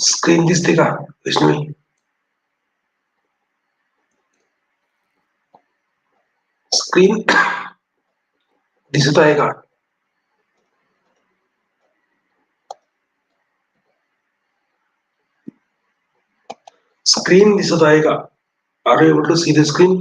Screen दिसते का Vaishnavi? Screen दिसत आहे का? स्क्रीन दिसत आहे का? Are you able to see the screen?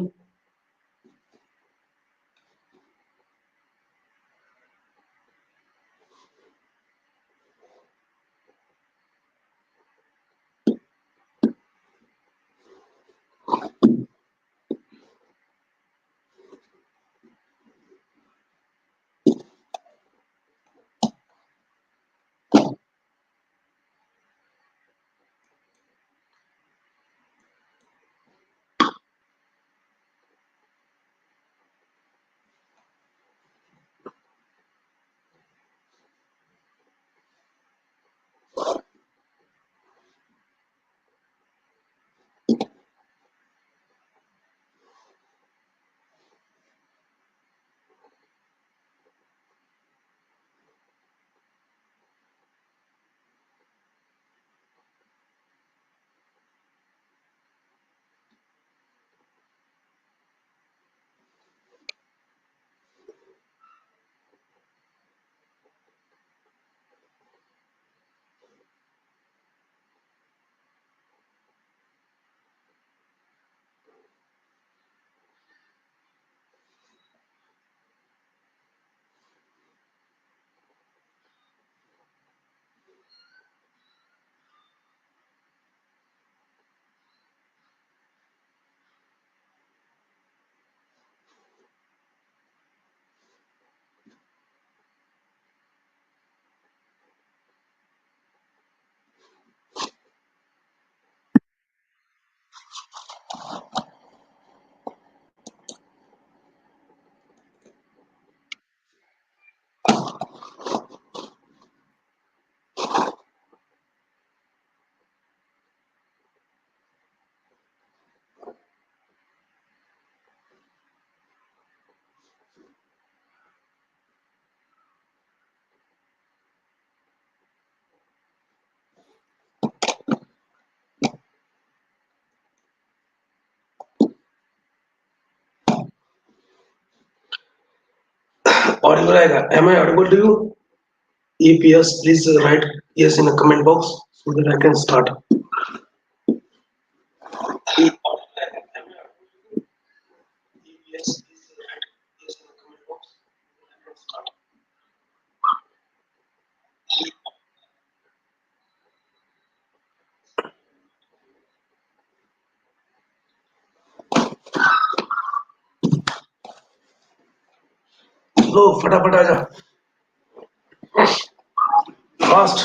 Audible आहे का? Am I audible to you? If yes, please write yes in the comment box so that I can start. लो फटाफट आ जा fast.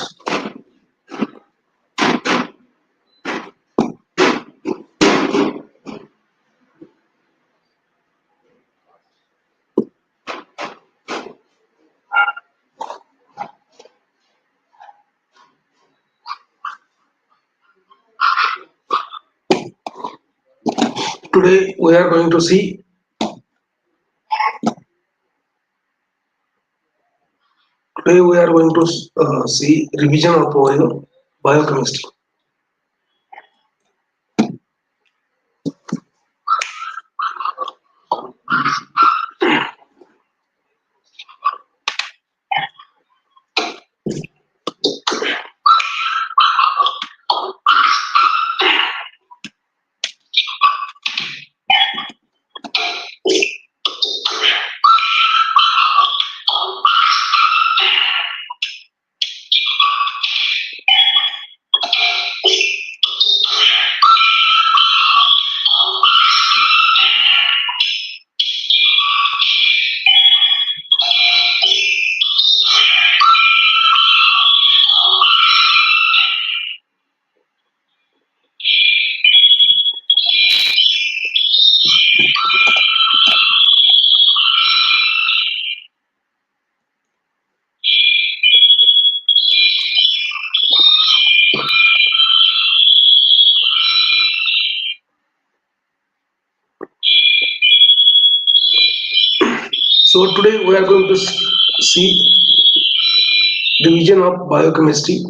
Today we are going to see see revision of our biochemistry. So today we are going to see division of biochemistry.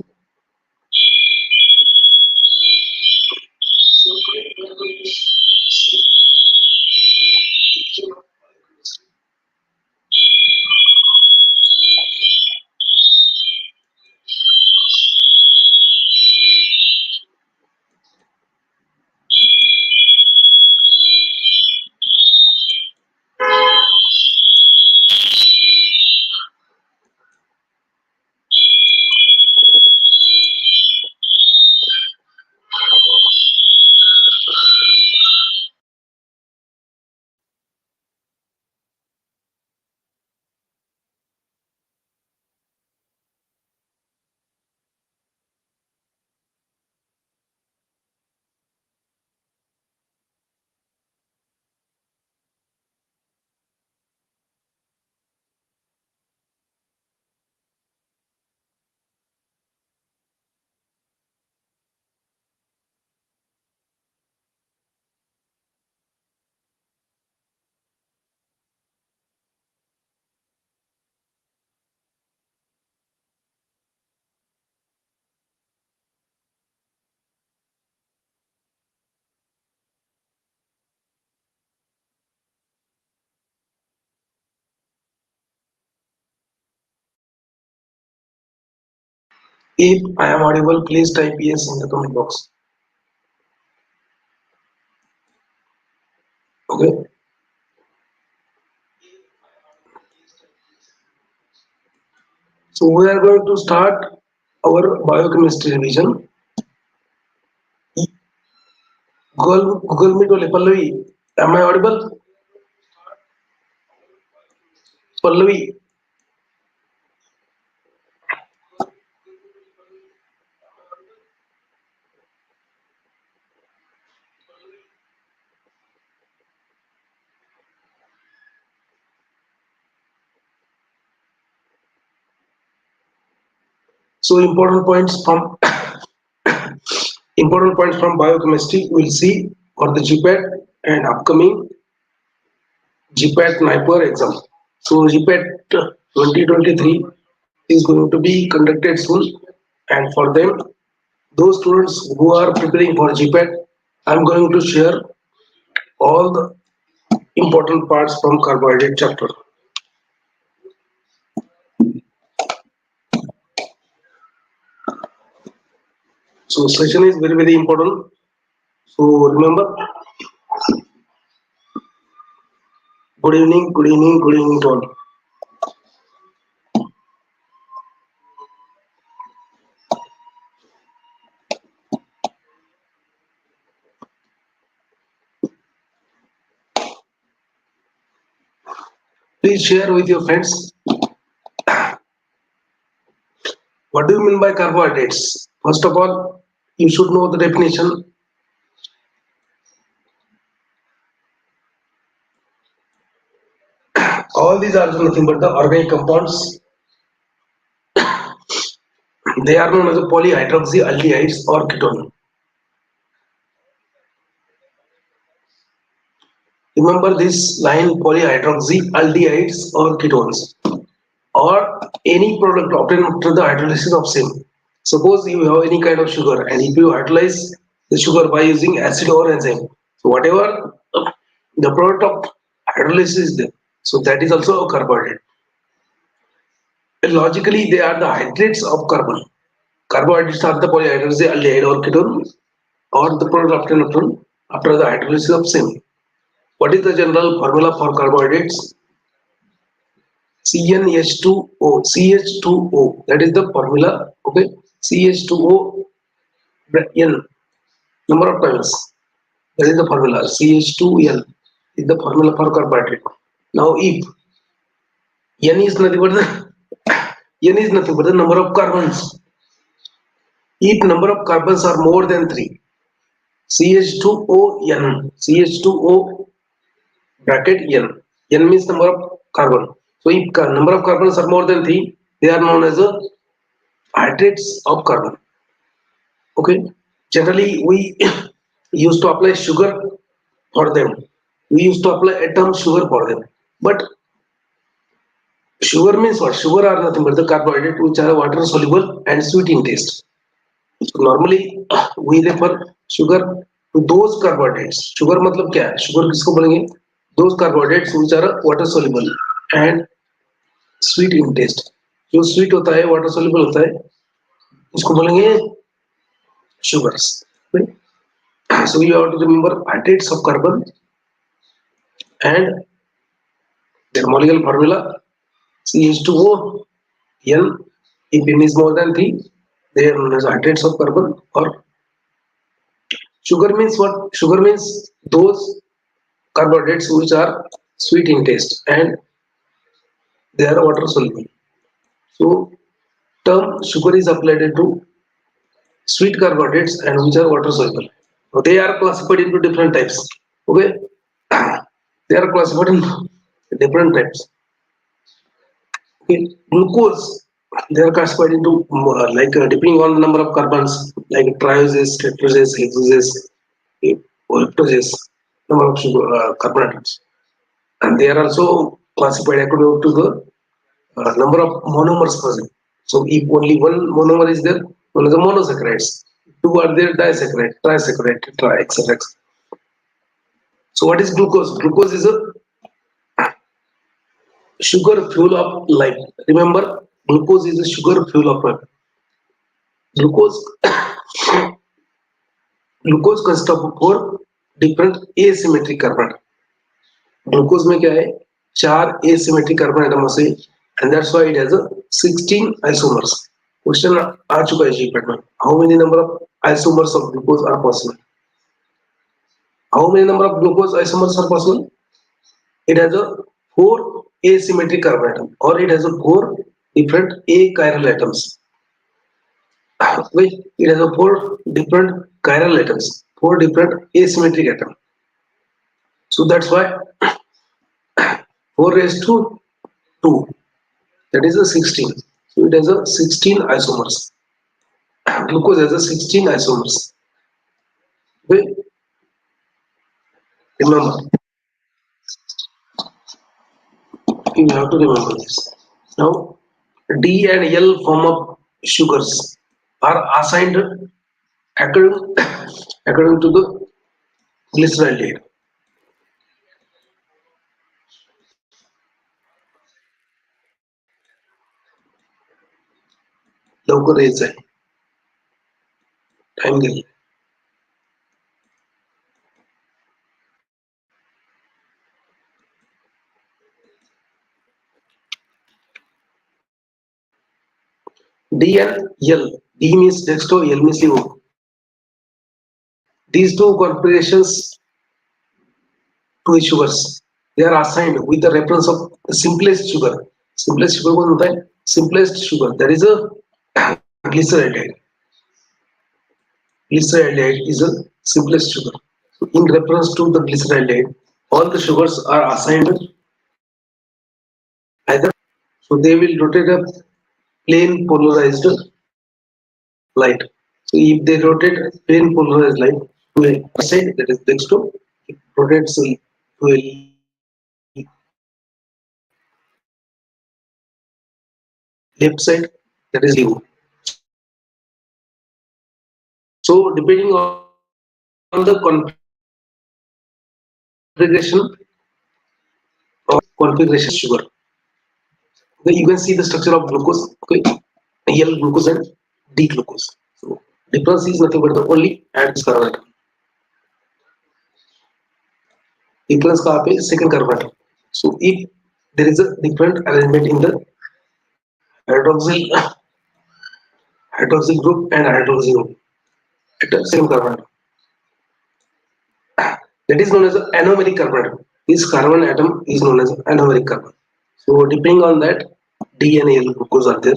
If I am audible, please type yes in the comment box. Okay. So we are going to start our biochemistry revision. Google Meet only Pallavi. Am I audible? Pallavi. So important points from biochemistry we'll see for the GPAT and upcoming GPAT Niper exam. So GPAT 2023 is going to be conducted soon, and for them, those students who are preparing for GPAT, I'm going to share all the important parts from carbohydrate chapter. So session is very important. So remember, good evening to all. Please share with your friends. What do you mean by carbohydrates? First of all, you should know the definition. All these are nothing but the organic compounds. They are known as the polyhydroxyaldehydes or ketone. Remember this line, polyhydroxyaldehydes or ketones, or any product obtained after the hydrolysis of same. Suppose you have any kind of sugar, and if you hydrolyze the sugar by using acid or enzyme, so whatever the product of hydrolysis is there, so that is also a carbohydrate. And logically, they are the hydrates of carbon. Carbohydrates are the polyhydroxyaldehyde or ketone, or the product obtained after the hydrolysis of same. What is the general formula for carbohydrates? CnH2O, CH2O, that is the formula. Okay, CH2O N, number of times, that is the formula. CH2N is the formula for carbohydrate. Now if N is nothing but the N is nothing but the number of carbons. If number of carbons are more than 3, CH2ON, CH2O bracket N, N means number of carbon. So if number of carbons are more than 3, they are known as a hydrates of carbon. Okay, generally we used to apply sugar for them. We used to apply atom sugar for them. But sugar means what? Sugar are nothing but the carbohydrate which are water soluble and sweet in taste. So normally we refer sugar to those carbohydrates. Sugar मतलब क्या है? Sugar किसको बोलेंगे? Those carbohydrates which are water soluble and sweet in taste. जो sweet होता है water soluble होता है इसको बोलेंगे sugars. So you have to remember atoms of carbon and their molecular formula CH2O N. If N is more than 3, they are known as atoms of carbon. Or sugar means what? Sugar means those carbohydrates which are sweet in taste and they are water soluble. So term sugar is applied to sweet carbohydrates and which are water soluble. So they are classified into different types. Okay, they are classified in different types. Okay, glucose they are classified into depending on the number of carbons like trioses, tetroses, hexoses, okay, or octoses, number of sugar carbon atoms, and they are also classified according to the number of monomers present. So if only one monomer is there, one is the monosaccharides. Two are there, disaccharide, trisaccharide, tetra, etc. So what is glucose? Glucose is a sugar fuel of life. Remember, glucose is a sugar fuel of life. Glucose glucose consists of four different asymmetric carbon. Glucose में क्या है चार asymmetric carbon atoms है and that's why it has a 16 isomers. Question आ चुका है GPAT में. How many number of isomers of glucose are possible? How many number of glucose isomers are possible? It has a four asymmetric carbon atom or it has a four different achiral atoms. Wait, it has a four different chiral atoms, four different asymmetric atoms. So that's why 4 raised to 2, that is a 16. So it has a 16 isomers. Glucose has a 16 isomers. Okay, remember, you have to remember this. Now, D and L form of sugars are assigned according, according to the glyceraldehyde. लवकर यायचं आहे time गेला D and L. D means dextro, L means levo. These two configurations to sugars, they are assigned with the reference of the simplest sugar. Simplest sugar कौन होता है? Simplest sugar. That is a glyceraldehyde. Glyceraldehyde is a simplest sugar. So in reference to the glyceraldehyde, all the sugars are assigned either. So they will rotate a plain polarized light. So if they rotate plain polarized light to a side, that is dextro, it rotates to a left side, that is levo. So depending on the configuration configuration sugar, okay, you can see the structure of glucose. Okay, L glucose and D glucose. So difference is nothing but the only adds carbon atom. Difference कहाँ पे second carbon atom. So if there is a different arrangement in the hydroxyl hydroxyl group and hydroxyl group at the same carbon atom, that is known as an anomeric carbon atom. This carbon atom is known as anomeric carbon. So depending on that, D and L glucose are there.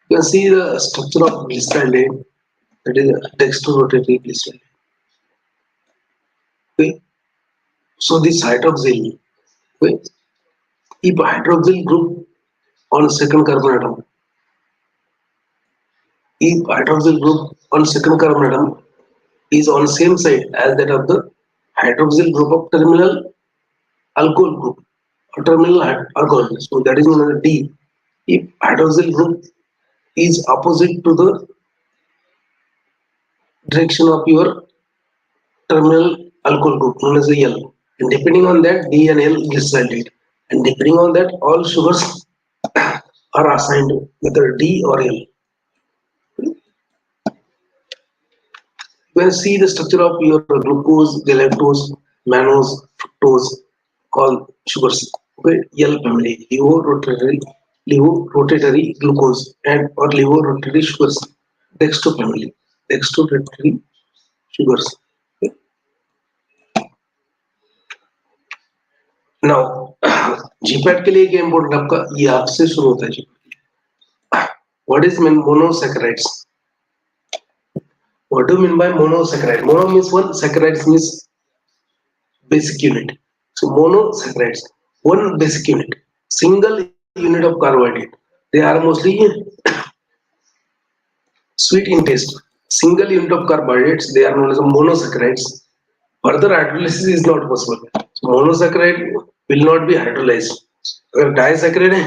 You can see the structure of glyceraldehyde, that is dextrorotatory glyceraldehyde. Okay. So this hydroxyl, okay, if hydroxyl group on second carbon atom, if hydroxyl group on second carbon atom is on same side as that of the hydroxyl group of terminal alcohol group or terminal alcohol, so that is known as D. If hydroxyl group is opposite to the direction of your terminal alcohol group known as the L. And depending on that, D and L glyceride. And depending on that, all sugars are assigned whether D or L. You can see the structure of your glucose, galactose, mannose, fructose, all sugars. Okay, L family, levorotatory glucose and or levorotatory sugars. Dextro family, dextrorotatory sugars. Okay. Now, GPAT के लिए क्या important आपका ये आपसे शुरू होता है. What is monosaccharides? What do you mean by monosaccharide? Mono means one, saccharides means basic unit. So monosaccharides, one basic unit, single unit of carbohydrate. They are mostly sweet in taste. Single unit of carbohydrates, they are known as monosaccharides. Further hydrolysis is not possible. So monosaccharide will not be hydrolyzed. अगर disaccharide है,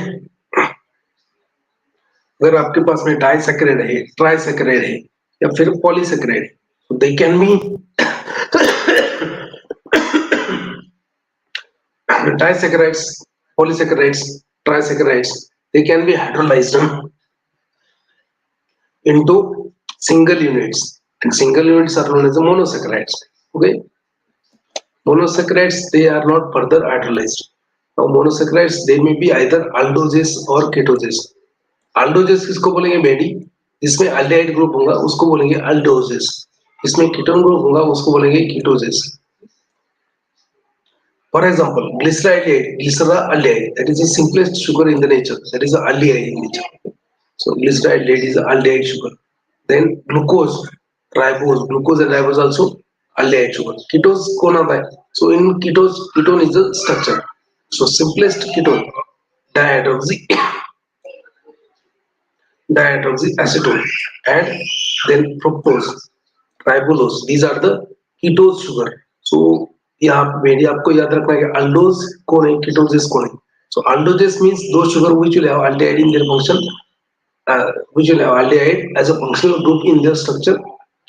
अगर आपके पास में disaccharide है, ट्राइसैकेराइड है या फिर polysaccharide है, so they can be disaccharides, polysaccharides, trisaccharides, they can be hydrolyzed into single units, and single units are known as the monosaccharides. Okay, monosaccharides they are not further hydrolyzed. Now monosaccharides they may be either aldoses or ketoses. Aldoses किसको बोलेंगे बेडी, जिसमें aldehyde group होगा उसको बोलेंगे aldoses, जिसमें ketone group होगा उसको बोलेंगे कीटोजेस. For example, glyceraldehyde, that is the simplest sugar in the nature, that is the aldehyde in nature. So glyceraldehyde is the aldehyde sugar. Then glucose, glucose and ribose also aldehyde sugar. Ketose कौन आता है? So in ketone is the structure. So simplest ketone, dihydroxy dihydroxyacetone, and then fructose, ribulose. These are the ketose sugar. So यहाँ मेरी आपको याद रखना है कि aldose कौन है, ketosis कौन है. So aldoses means those sugar which will have aldehyde in their function, which will have aldehyde as a functional group in their structure.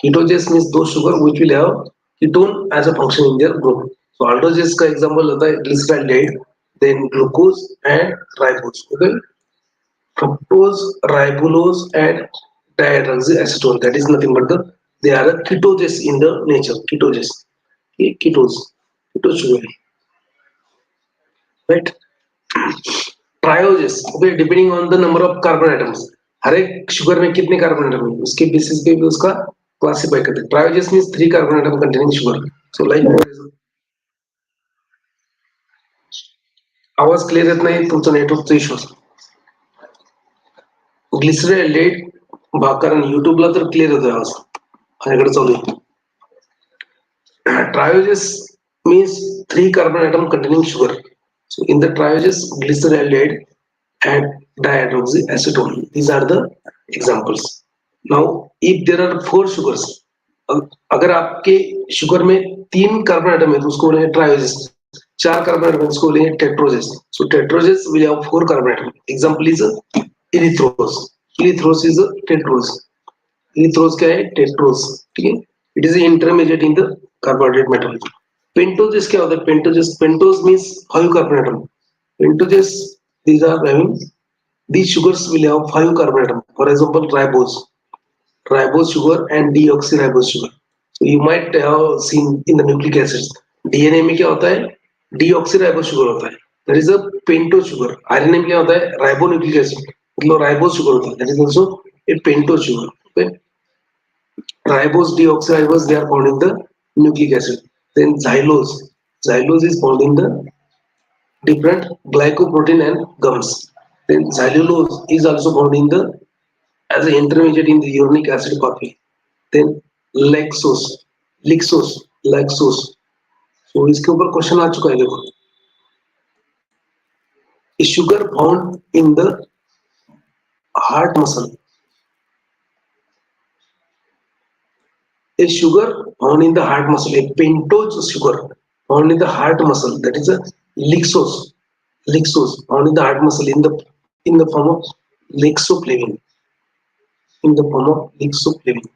Ketosis means those sugar which will have ketone as a function in their group. So aldoses का example होता है glyceraldehyde, then glucose and ribose. Okay. Fructose, ribulose, and dihydroxyacetone. That is nothing but they are a ketoses in the nature. Ketoses, okay, ketose sugar, right? Trioses, okay, depending on the number of carbon atoms. हर एक sugar में कितने carbon atom है उसके basis पे भी उसका classify करते हैं. Trioses means 3 carbon atom containing sugar. So like आवाज क्लियर येत नाही तुमचं नेटवर्कचा इश्यू. ग्लिसरॉल्डेहाइड कारण युट्यूबला तर क्लियर येतोय आवाज, माझ्याकडे चालू आहे. Trioses means 3 carbon atom containing sugar. So in the trioses, glyceraldehyde and dihydroxyacetone. These are the examples. Now, if there are 4 sugars, अगर आपके शुगर में 3 कार्बन एटम है तो उसको बोलेंगे ट्रायोजेस. 4 कार्बन एटम उसको बोलेंगे टेट्रोजेस. So tetrojes will have 4 carbon atom. Example is erythrose. Erythrose is a tetrose. Erythrose क्या है? Tetrose. ठीक है? It is intermediate in the carbohydrate metabolism. Pentoses क्या होता है? Pentose means 5 carbon atom. Pentoses, these are having, these sugars will have 5 carbon atom. For example, ribose sugar and deoxyribose sugar. So you might have seen in the nucleic acids. DNA में क्या होता है? Deoxyribose sugar होता है. That is a pentose sugar. RNA में क्या होता है? Ribonucleic acid. मतलब ribose sugar होता है. That is also a pentose sugar. Okay? Ribose, deoxyribose, they are found in the nucleic acid. Then xylose. Xylose is found in the different glycoprotein and gums. Then xylulose is also found in the as an intermediate in the uronic acid pathway. Then lexose. So इसके ऊपर question आ चुका है देखो. Is sugar found in the heart muscle? A sugar found in the heart muscle, a pentose sugar found in the heart muscle, that is a lexose. Found in the heart muscle in the form of lexoflavin. In the form of lexoflavin.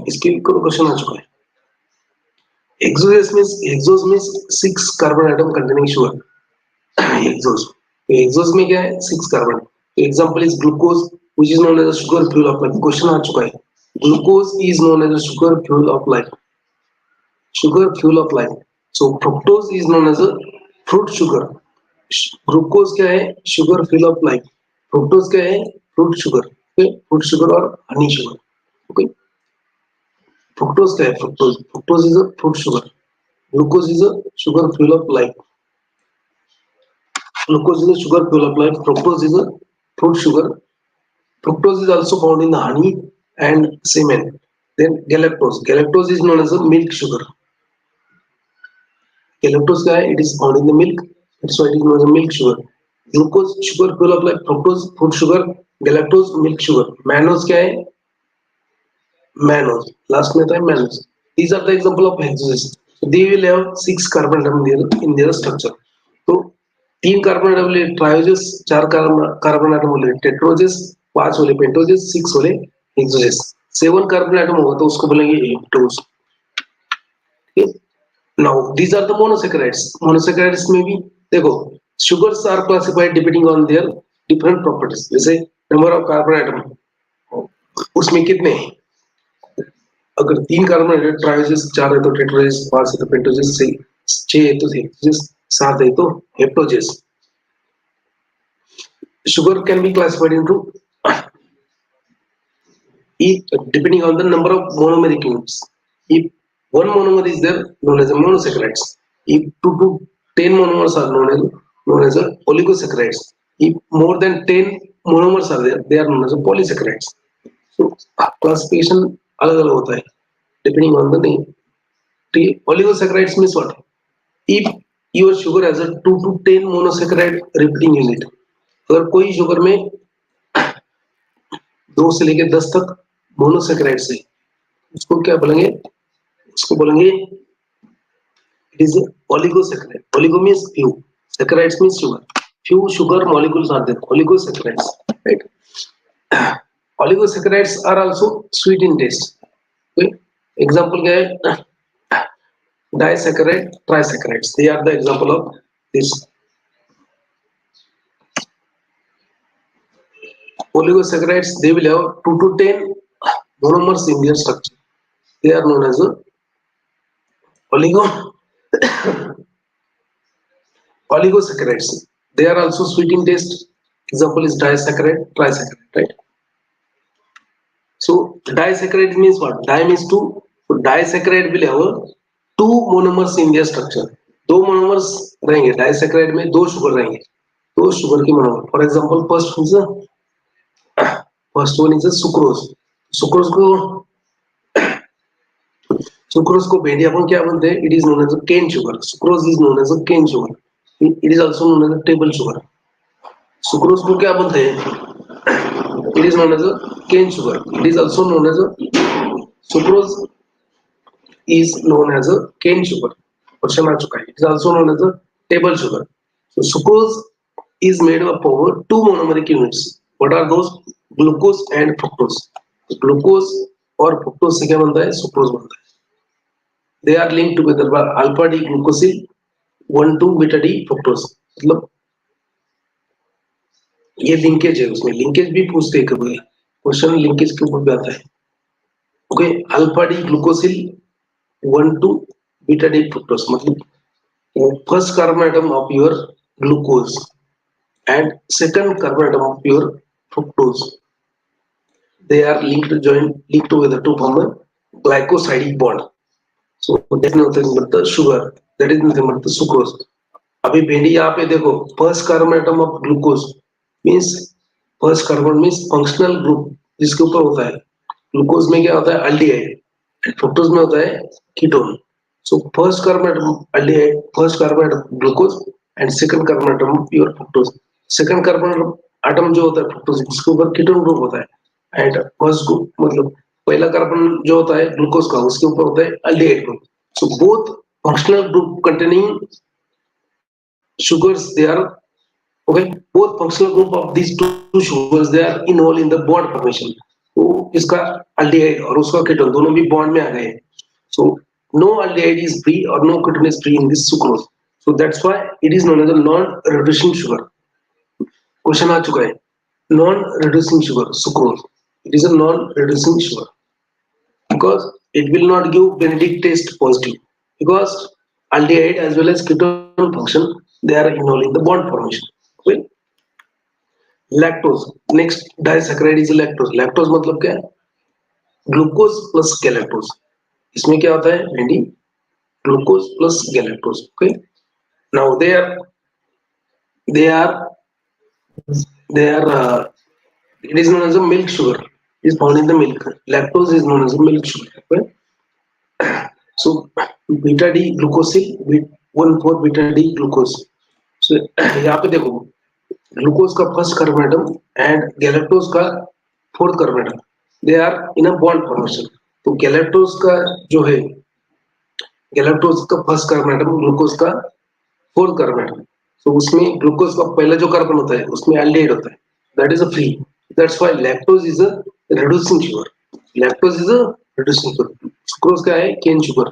इसके ऊपर question आ चुका है. Exose means six carbon atom containing sugar. Exose. Exose में क्या है? Six carbon. Example is glucose, which is known as a sugar fuel of life. Question आ चुका है. Glucose is known as a sugar fuel of life. Sugar fuel of life. So fructose is known as a fruit sugar. Glucose क्या है? Sugar fuel of life. Fructose क्या है? Fruit sugar. Okay? Fruit sugar और honey sugar. Okay? Fructose क्या है? Fructose. Fructose is a fruit sugar. Glucose is a sugar fuel of life. Glucose is a sugar fuel of life. Fructose is a fruit sugar. Fructose is also found in the honey and semen. Then galactose. Galactose is known as a milk sugar. Galactose क्या है? It is found in the milk. That's why it is known as a milk sugar. Glucose sugar fuel of life. Fructose fruit sugar. Galactose milk sugar. Mannose क्या है? Mannose. Last में था mannose. These are the example of hexoses. So they will have six carbon atom in their structure. तो तीन carbon atom वाले ट्रायोजेस, चार carbon atom वाले tetroses, पांच वाले पेंटोजेस, सिक्स वाले हेक्सोजेस. सेवन कार्बन एटम होगा तो उसको बोलेंगे heptose. Now these are the monosaccharides. Monosaccharides में भी देखो sugars are classified depending on their different properties. जैसे नंबर ऑफ कार्बन एटम उसमें कितने हैं. अगर तीन कार्बन एटम ट्रायोजेस, चार है तो टेट्रोजेस, पांच है तो पेंटोजेस, छह है तो हेक्सोजेस, सात है तो हेप्टोजेस. Sugar can be classified into depending on the number of monomeric units. If one monomer is there, known as a monosaccharides. If 2 to 10 monomers are known as a oligosaccharides. If more than 10 monomers are there, they are known as a polysaccharides. So classification अलग-अलग होता है depending on the name. Oligosaccharides means what? If your sugar has a 2 to 10 monosaccharide repeating unit, अगर कोई sugar में 2 से लेकर 10 तक monosaccharides है, उसको क्या बोलेंगे? उसको बोलेंगे it is oligosaccharides. Oligo means few, saccharides means sugar. Few sugar molecules are there, oligosaccharides, right? Oligosaccharides are also sweet in taste. Okay? Example क्या है? Disaccharide, trisaccharides. They are the example of this. Oligosaccharides, they will have 2 to 10 monomers in their structure. They are known as a oligo oligosaccharides. They are also sweet in taste. Example is disaccharide, trisaccharide, right? So disaccharide means what? Di means two. So disaccharide will have two monomers in their structure. दो monomers रहेंगे disaccharide में, दो sugar रहेंगे, दो sugar की monomer. For example, first one is a sucrose. Sucrose को बेंडी अपन क्या बोलते हैं? It is known as a cane sugar. Sucrose is known as a cane sugar. It is also known as a table sugar. Sucrose को क्या बोलते हैं? It is known as a cane sugar. It is also known as a sucrose is known as a cane sugar. Question आ चुका है. It is also known as a table sugar. So sucrose is made up of two monomeric units. What are those? Glucose and fructose. Glucose और fructose से क्या बनता है? Sucrose बनता है. They are linked together by alpha D glucosyl 1,2 beta D fructose. मतलब ये linkage है. उसमें लिंकेज भी पूछते हैं कभी. क्वेश्चन लिंकेज के ऊपर भी आता है. Okay, alpha D glucosyl 1,2 beta D fructose. मतलब first carbon atom of your glucose and second carbon atom of your fructose, they are linked together to form a glycosidic bond. So that is nothing but the sugar. That is nothing but the sucrose. अभी भेंडी यहाँ पे देखो, first carbon atom of glucose means first carbon means functional group जिसके ऊपर होता है. Glucose में क्या होता है? अल्डिहाइड. फ्रुक्टोज में होता है ketone. So first carbon atom aldehyde, first carbon atom glucose and second carbon atom pure fructose. Second carbon atom जो होता है फ्रुक्टोज, जिसके ऊपर कीटोन ग्रुप होता है, एंड फर्स्ट ग्रुप मतलब पहला कार्बन जो होता है ग्लूकोज का, उसके ऊपर होता है aldehyde group. So both functional group containing sugars, they are okay. Both functional group of these two sugars, they are involved in the bond formation. तो इसका aldehyde और उसका ketone दोनों भी bond में आ गए. So No aldehyde is free or no ketone is free in this sucrose. So that's why it is known as a non-reducing sugar. Question आ चुका है. Non-reducing sugar, sucrose. It is a non-reducing sugar because it will not give Benedict taste positive because aldehyde as well as ketone function they are involved in the bond formation. Okay? Lactose. Next disaccharide is lactose. Lactose मतलब क्या है? Glucose plus galactose. इसमें क्या होता है बेंडी? Glucose plus galactose. Okay. Now they are they are it is known as a milk sugar. It is found in the milk. Lactose is known as a milk sugar. Okay? So beta D glucosyl 1,4 beta D glucose. So यहाँ पे देखो glucose का first carbon atom and galactose का fourth carbon atom they are in a bond formation. तो galactose का जो है galactose का फर्स्ट कार्बन एटम ग्लूकोज का फोर्थ कार्बन एटम. तो उसमें ग्लूकोज का पहला जो कार्बन होता है उसमें एल्डिहाइड होता है. That is a free. That's why lactose is a reducing sugar. Lactose is a reducing sugar. Sucrose क्या है? Cane sugar,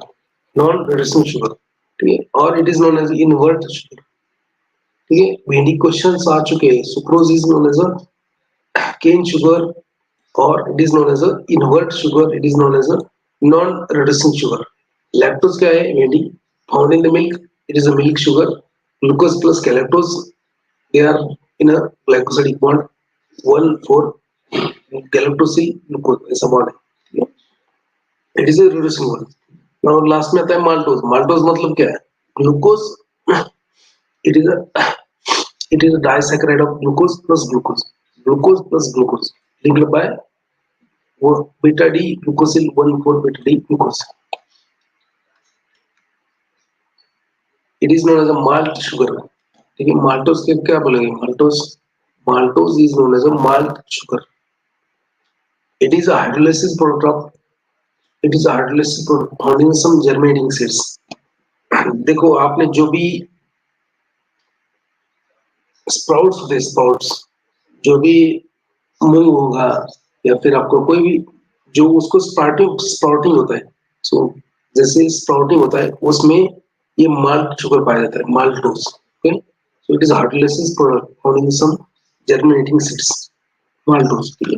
non reducing sugar. ठीक है. और it is known as invert sugar. ठीक है. भिंडी क्वेश्चंस आ चुके हैं. Sucrose is known as a cane sugar or it is known as a invert sugar. It is known as a non-reducing sugar. Lactose क्या है? Maybe found in the milk. It is a milk sugar. Glucose plus galactose they are in a glycosidic bond. 1,4 galactosyl glucose ऐसा bond है. It is a reducing one. Now last में आता है maltose. Maltose मतलब क्या है? Glucose. It is a disaccharide of glucose plus glucose. Glucose plus glucose linked by beta D glucosyl 1,4 beta D glucose. It is known as a malt sugar. ठीक है. Maltose के क्या बोलेंगे? Maltose is known as a malt sugar. It is a hydrolysis product found in some germinating seeds. देखो आपने जो भी sprouts जो भी मूंग होगा या फिर आपको कोई भी जो उसको स्प्राउटिंग होता है. सो जैसे स्प्राउटिंग होता है उसमें ये माल्ट शुगर पाया जाता है. Maltose. Okay. So it is hydrolysis product found in some germinating seeds. Maltose. ठीक है.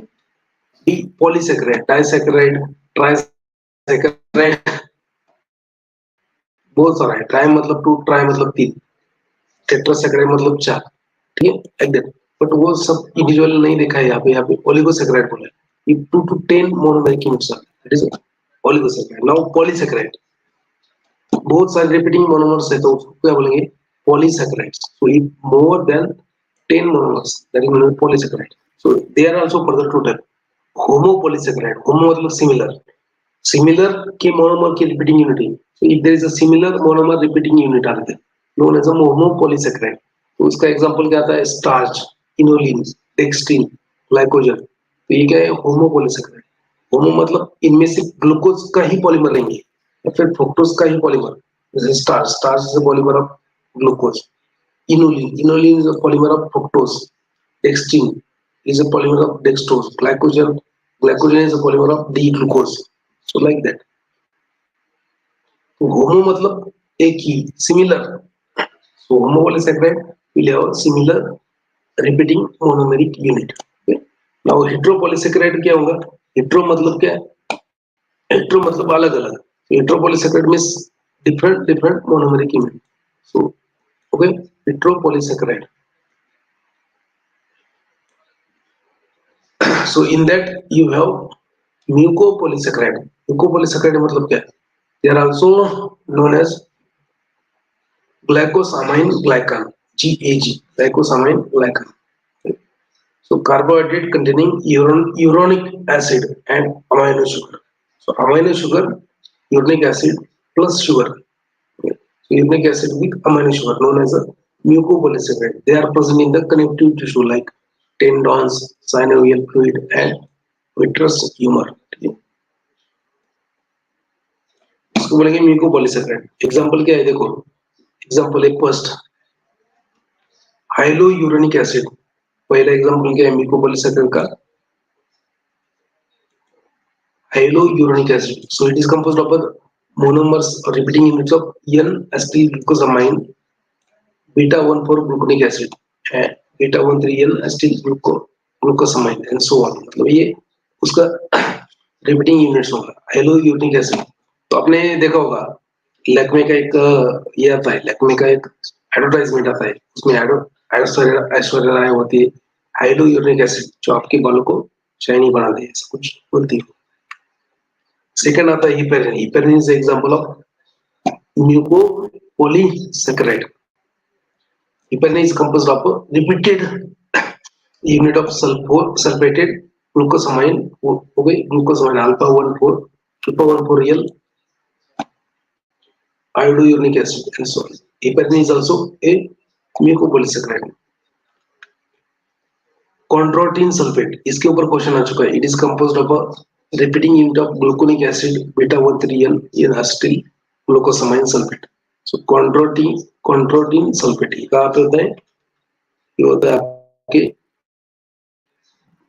डी पॉलीसैकेराइड, डाइसैकेराइड, ट्राइसैकेराइड बहुत सारा है. ट्राई मतलब 2, ट्राई मतलब 3, टेट्रासैकेराइड मतलब 4. ठीक है. Like that. बट वो सब इंडिविजुअल नहीं देखा है. यहाँ पे ओलिगोसैकेराइड बोला है. ये 2 to 10 मोनोमर के नुकसान. It is oligosaccharide. Now polysaccharide बहुत सारे रिपीटिंग मोनोमर्स है तो उसको क्या बोलेंगे? Polysaccharides. So if more than 10 monomers that is known as polysaccharide. So they are also further two type. Homopolysaccharide. Homo मतलब similar के monomer की repeating unit है. So if there is a similar monomer repeating unit are there known as a homopolysaccharide. तो उसका example क्या आता है? Starch, inulin, dextrin, glycogen. तो ये क्या है? होमोपोलीसैकेराइड. होमो मतलब इनमें से ग्लूकोज का ही पॉलीमर लेंगे या फिर फ्रुक्टोज का ही पॉलीमर. जैसे starch is a polymer of glucose. Inulin is a polymer of fructose. Dextrin is a polymer of dextrose. Glycogen is a polymer of D-glucose. So like that. तो homo मतलब एक ही, similar. So homopolysaccharide will have similar repeating monomeric unit. Okay? Now heteropolysaccharide क्या होगा? Hetero मतलब क्या है? Hetero मतलब अलग अलग. Heteropolysaccharide means different monomeric unit. So okay, heteropolysaccharide. So in that you have mucopolysaccharide. Mucopolysaccharide मतलब क्या है? They are also known as glycosamine glycan, GAG, glycosamine glycan. So carbohydrate containing uronic acid and amino sugar. So amino sugar, uronic acid plus sugar. Okay. So uronic acid with amino sugar known as a mucopolysaccharide. They are present in the connective tissue like tendons, synovial fluid and vitreous humor. Okay. इसको बोलेंगे mucopolysaccharide. Example क्या है? देखो example एक first hyaluronic acid. पहला example क्या है mucopolysaccharide का? Hyaluronic acid. So it is composed of monomers or repeating units of N-acetylglucosamine, beta 1,4-gluconic acid, and beta 1,3-N-acetylglucosamine and so on. मतलब ये उसका रिपीटिंग यूनिट्स होगा हेलो यूरिक एसिड. तो आपने देखा होगा लैक्मे का एक ये आता है, लैक्मे का एक एडवर्टाइजमेंट आता है, उसमें ऐश्वर्या राय होती है, हाइड्रो यूरिक एसिड जो आपके बालों को शाइनी बना दे, ऐसा कुछ बोलती है. सेकंड आता है heparin. Heparin is example of mucopolysaccharides. Heparin is composed of a repeated unit of sulfated glucosamine, okay, glucosamine alpha 1,4, alpha 1,4 real iodouric acid and so on. Heparin is also a mucopolysaccharide. Chondroitin sulfate इसके ऊपर question आ चुका है. It is composed of a repeating unit of gluconic acid beta 1,3 n acetyl glucosamine sulfate. So chondroitin sulfate ये कहाँ पे होता है? ये होता है आपके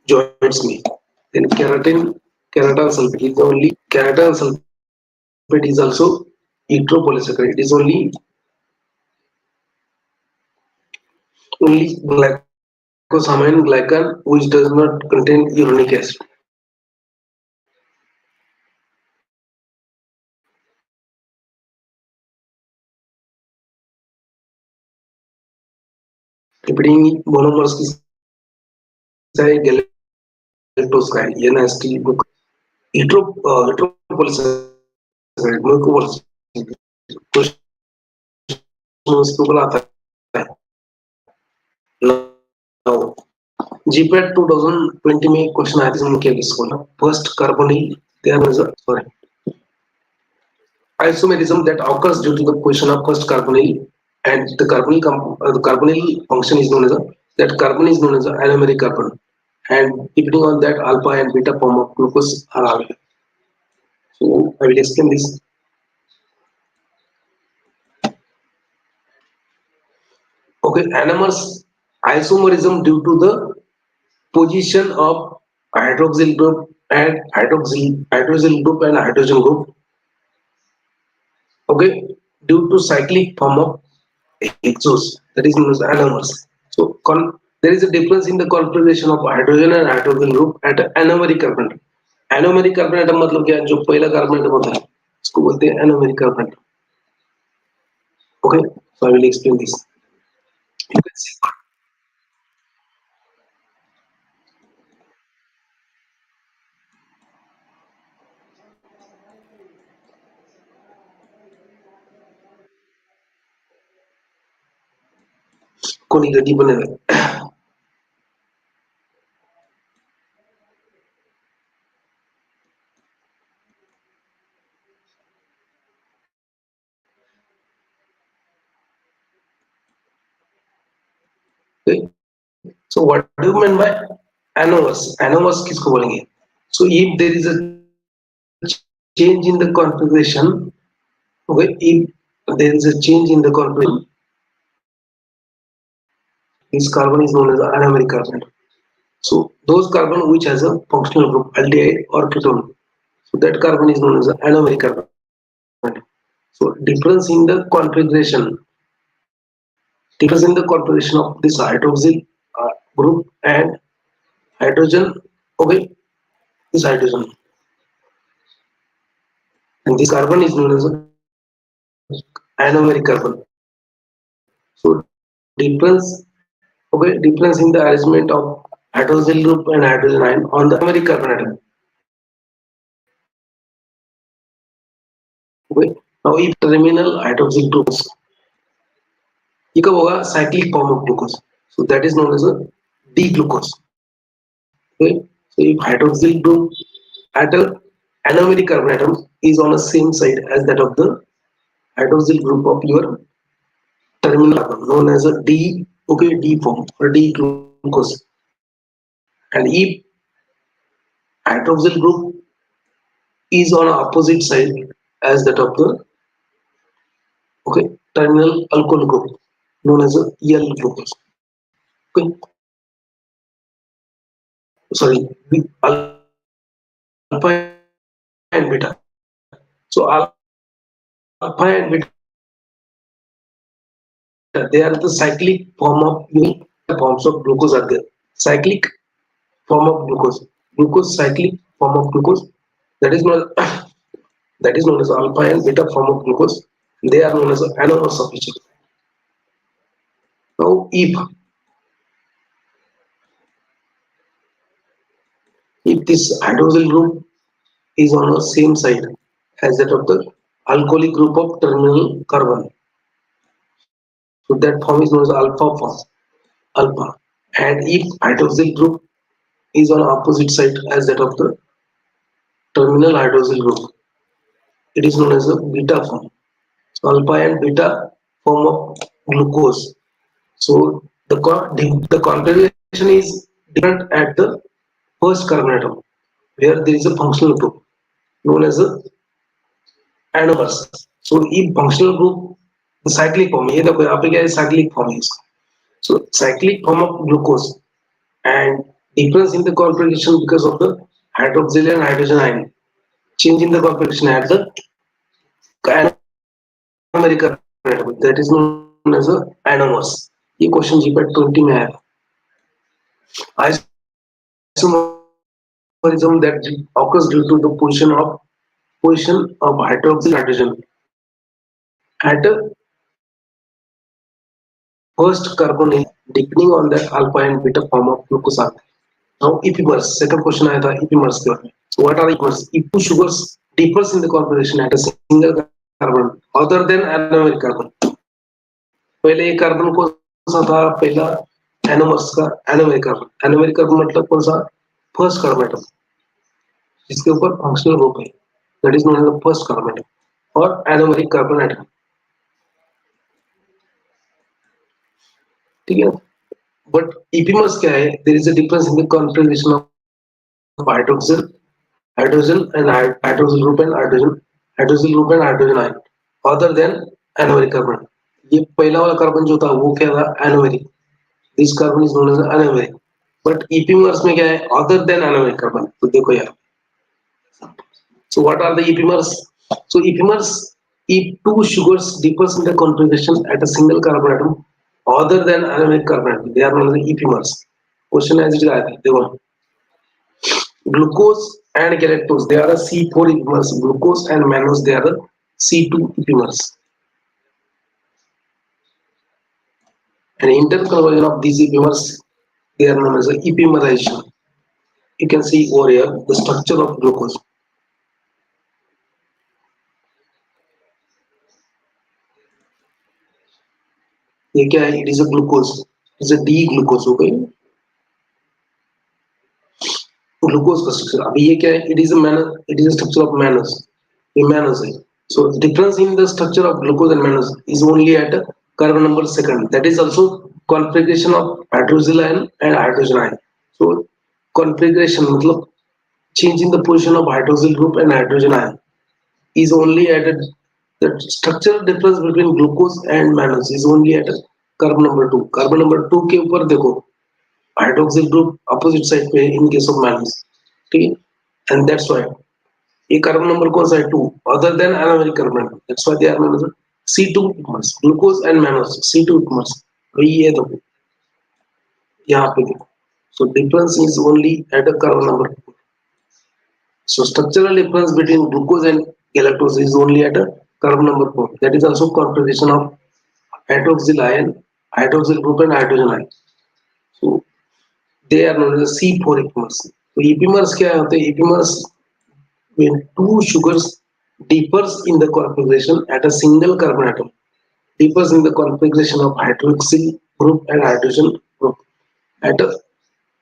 joints में. Then keratan sulfate is only keratan sulfate is also heteropolysaccharide. It is only glycosamine glycan which does not contain uronic acid. Repeating monomers की galactose का है N-acetyl heteropolysaccharide मुझको उसको बनाता है. Now GPAT 2020 में क्वेश्चन आया था मुख्य किसको ना first carbonyl there is a sorry isomerism that occurs due to the position of first carbonyl, and the carbonyl function is known as that carbon is known as an anomeric carbon, and depending on that alpha and beta form of glucose are available. So I will explain this. Okay, anomers isomerism due to the position of hydroxyl group and hydroxyl group and hydrogen group. Okay, due to cyclic form of hexose, that is known as anomers. So there is a difference in the configuration of hydrogen and hydrogen group at anomeric carbon atom. Anomeric carbon atom मतलब क्या है? जो पहला carbon atom होता है उसको बोलते हैं anomeric carbon atom. Okay, so I will explain this. You can see. कोनी रेडी बने हुए. Okay, so what do you mean by anomers? Anomers किसको बोलेंगे? So if there is a change in the configuration, okay, if there is a change in the configuration, this carbon is known as anomeric carbon. So those carbon which has a functional group aldehyde or ketone, so that carbon is known as anomeric carbon. So difference in the configuration of this hydroxyl group and hydrogen. Okay, this hydrogen and this carbon is known as anomeric carbon. So difference. Okay, difference in the arrangement of hydroxyl group and hydrogen ion on the anomeric carbon atom. Okay, now if terminal hydroxyl groups, ये कब होगा? cyclic form of glucose, so that is known as a D-glucose. Okay, so if hydroxyl group at a anomeric carbon atom is on the same side as that of the hydroxyl group of your terminal carbon, known as a D, okay, D form or D-glucose, and if hydroxyl group is on opposite side as that of the okay terminal alcohol group, known as a L glucose. Okay, sorry, alpha and beta. So alpha alpha and beta, they are the cyclic form of forms of glucose are there. Cyclic form of glucose. Glucose cyclic form of glucose. That is known that is known as alpha and beta form of glucose. They are known as anomers of each other. Now, if this hydroxyl group is on the same side as that of the alcoholic group of terminal carbon, so that form is known as alpha form. Alpha. And if hydroxyl group is on opposite side as that of the terminal hydroxyl group, it is known as a beta form. So alpha and beta form of glucose. So the configuration is different at the first carbon atom, where there is a functional group known as a anomers. So in functional group, the cyclic form, ये देखो यहाँ पे क्या है cyclic form है इसका. So cyclic form of glucose and difference in the configuration because of the hydroxyl and hydrogen ion change in the configuration at the anomeric carbon atom, that is known as a anomers. ये question जीपीएट 20 में आया. Isomerism that occurs due to the position of hydroxyl hydrogen at a first carbon depending on that alpha and beta form of glucose are. Now epimers, second question आया था epimers के बारे में. So what are epimers? If two sugars differs in the configuration at a single carbon other than anomeric carbon. पहले एक carbon कौन सा था? पहला एनोमर्स का एनोमेरिक कार्बन. एनोमेरिक कार्बन मतलब कौन सा? फर्स्ट कार्बन एटम जिसके ऊपर फंक्शनल ग्रुप है, that is known as the first carbon atom और एनोमेरिक कार्बन एटम. ठीक है. बट epimers क्या है? There is a difference in the configuration of hydrogen and hydroxyl group and hydrogen ion other than anomeric carbon. ये पहला वाला carbon जो था वो क्या था? Anomeric. This carbon is known as anomeric. But epimers में क्या है? Other than anomeric carbon. तो देखो यार. So what are the epimers? So epimers, if two sugars differs in the configuration at a single carbon atom other than anomeric carbon atom, they are known as epimers. Question as it is आया था. देखो. Glucose and galactose, they are a C4 epimers. Glucose and mannose, they are the C2 epimers. And interconversion of these epimers, they are known as epimerization. You can see over here the structure of glucose. ये क्या है? It is a glucose. It is a D glucose. Okay. Glucose का structure. अभी ये क्या है? It is a structure of mannose. ये mannose है. So difference in the structure of glucose and mannose is only at carbon number second. That is also configuration of hydroxyl ion and hydrogen ion. So configuration मतलब change in the position of hydroxyl group and hydrogen ion is only at the structural difference between glucose and mannose is only at carbon number 2. Carbon number 2 के ऊपर देखो hydroxyl group opposite side पे in case of mannose. ठीक है. And that's why ये carbon number कौन सा है? 2 other than anomeric carbon. That's why they are known as C2 epimers. Glucose and mannose C2 epimers. तो ये देखो यहाँ पे देखो. So difference is only at a carbon number 2. So structural difference between glucose and galactose is only at a carbon number 4. That is also configuration of hydroxyl ion, hydroxyl group and hydrogen ion. So they are known as C4 epimers. So epimers क्या होते हैं? Epimers when two sugars differs in the configuration at a single carbon atom, differs in the configuration of hydroxyl group and hydrogen group at a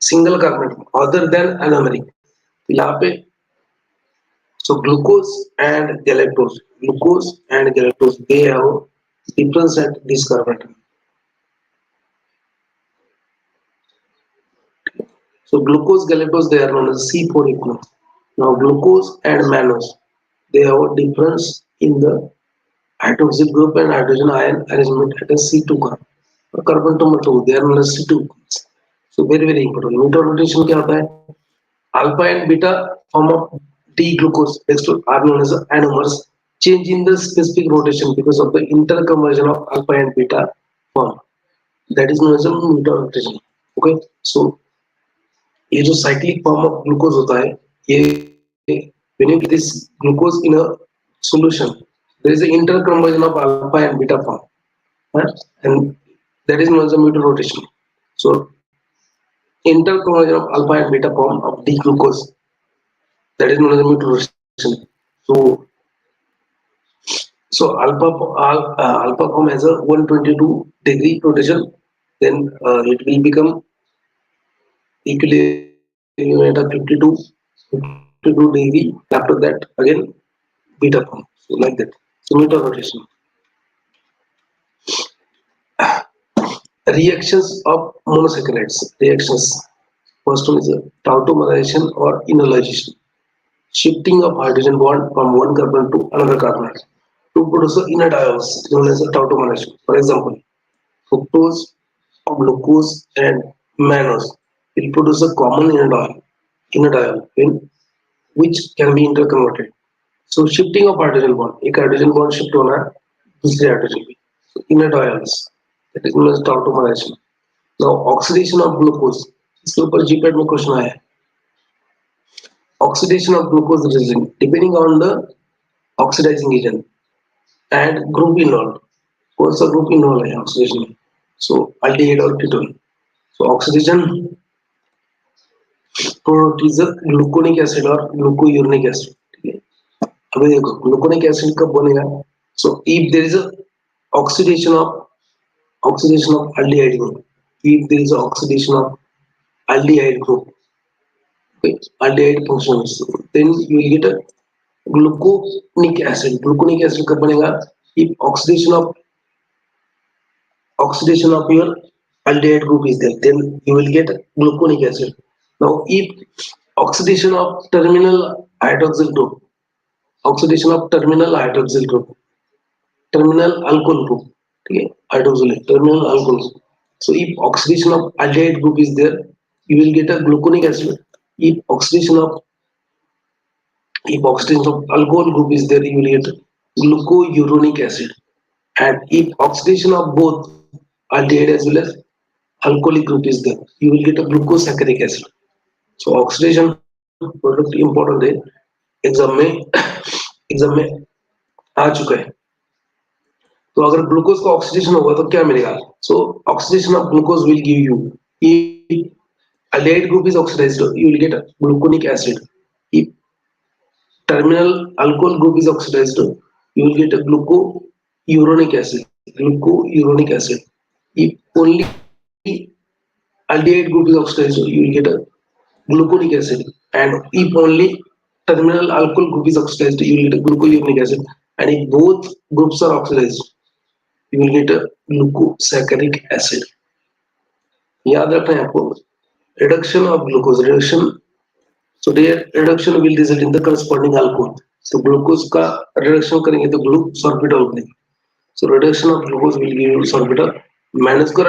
single carbon atom other than anomeric. यहाँ पे so glucose and galactose, they have difference at this carbon atom. So glucose, galactose, they are known as C4 epimers. Now glucose and mannose, they have a difference in the hydroxyl group and hydrogen ion arrangement at a C2 carbon. Carbon number 2, they are known as C2 epimers. So very important. Meter rotation क्या होता है? Alpha and beta form of D glucose are known as anomers. change in the specific rotation because of the interconversion of alpha and beta form. That is known as a mutant rotation. Okay, so ये जो cyclic form of glucose होता है, ये when you get this glucose in a solution, there is an interconversion of alpha and beta form, right? And that is known as a mutant rotation. So interconversion of alpha and beta form of the glucose, that is known as a mutant rotation. So So alpha form has a 122-degree rotation. Then it will become equilibrium at a 52 degree. After that, again beta form. So like that. So meter rotation. Reactions of monosaccharides. Reactions. First one is a tautomerization or enolization. Shifting of hydrogen bond from one carbon to another carbon to produce enodiols known as a tautomerization. For example, fructose, glucose, and mannose will produce a common enediol in which can be interconverted. So shifting of hydrogen bond, एक hydrogen bond shift होना है दूसरे hydrogen पे. So enediols, that is known as tautomerization. Now oxidation of glucose, इसके ऊपर GPAT में question आया है. Oxidation of glucose resin depending on the oxidizing agent and group involved. कौन सा group involved है oxidation में? So aldehyde or ketone. So oxidation product is a gluconic acid or glucouric acid. ठीक है. अभी देखो gluconic acid कब बनेगा? So if there is a oxidation of aldehyde group, if there is a oxidation of aldehyde group, okay, aldehyde functions, then you will get a gluconic acid. Gluconic acid कब बनेगा? If oxidation of your aldehyde group is there, then you will get gluconic acid. Now if oxidation of terminal hydroxyl group, terminal alcohol group, okay, hydroxyl terminal alcohol group. So if oxidation of aldehyde group is there, you will get a gluconic acid. If oxidation of alcohol group is there, you will get glucouronic acid. And if oxidation of both aldehyde as well as alcoholic group is there, you will get a glucosaccharic acid. So oxidation product important है, exam में आ चुका है. तो अगर glucose का oxidation होगा तो क्या मिलेगा? सो oxidation of glucose will give you, if aldehyde group is oxidized, you will get gluconic acid. If terminal alcohol group is oxidized, you will get a glucouronic acid. If only aldehyde group is oxidized, you will get a gluconic acid. And if only terminal alcohol group is oxidized, you will get a glucouronic acid. And if both groups are oxidized, you will get a glucosaccharic acid. याद रखना है आपको. Reduction of glucose, so their reduction will result in the corresponding alcohol. So glucose का reduction करेंगे तो sorbitol बनेगा. So reduction of glucose will give you sorbitol. Minus का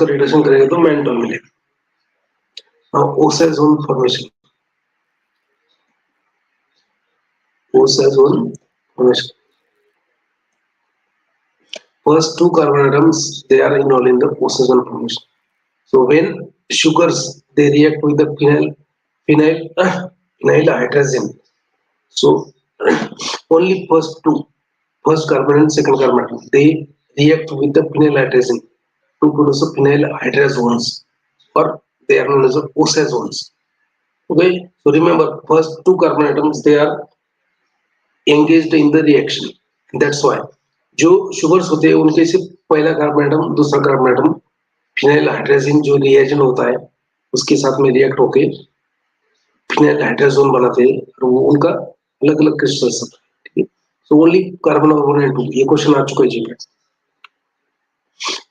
reduction करेंगे तो mannitol मिलेगा. Now O-side zone formation. First two carbon atoms, they are involved in the O-side zone formation. So when sugars they react with the phenyl hydrazine, so only first carbon and second carbon atom, they react with the phenyl hydrazine to produce a phenyl hydrazones, or they are known as osazones. Okay, so remember first two carbon atoms they are engaged in the reaction. That's why जो sugars होते हैं उनके सिर्फ पहला carbon atom दूसरा carbon atom phenyl hydrogen जो reagent होता है उसके साथ में रिएक्ट होके फिनाइल हाइड्रोजन बनाते हैं और वो उनका अलग अलग क्रिस्टल्स होता है. ठीक है. So only carbon number 1 and 2, ये क्वेश्चन आ चुका है जी.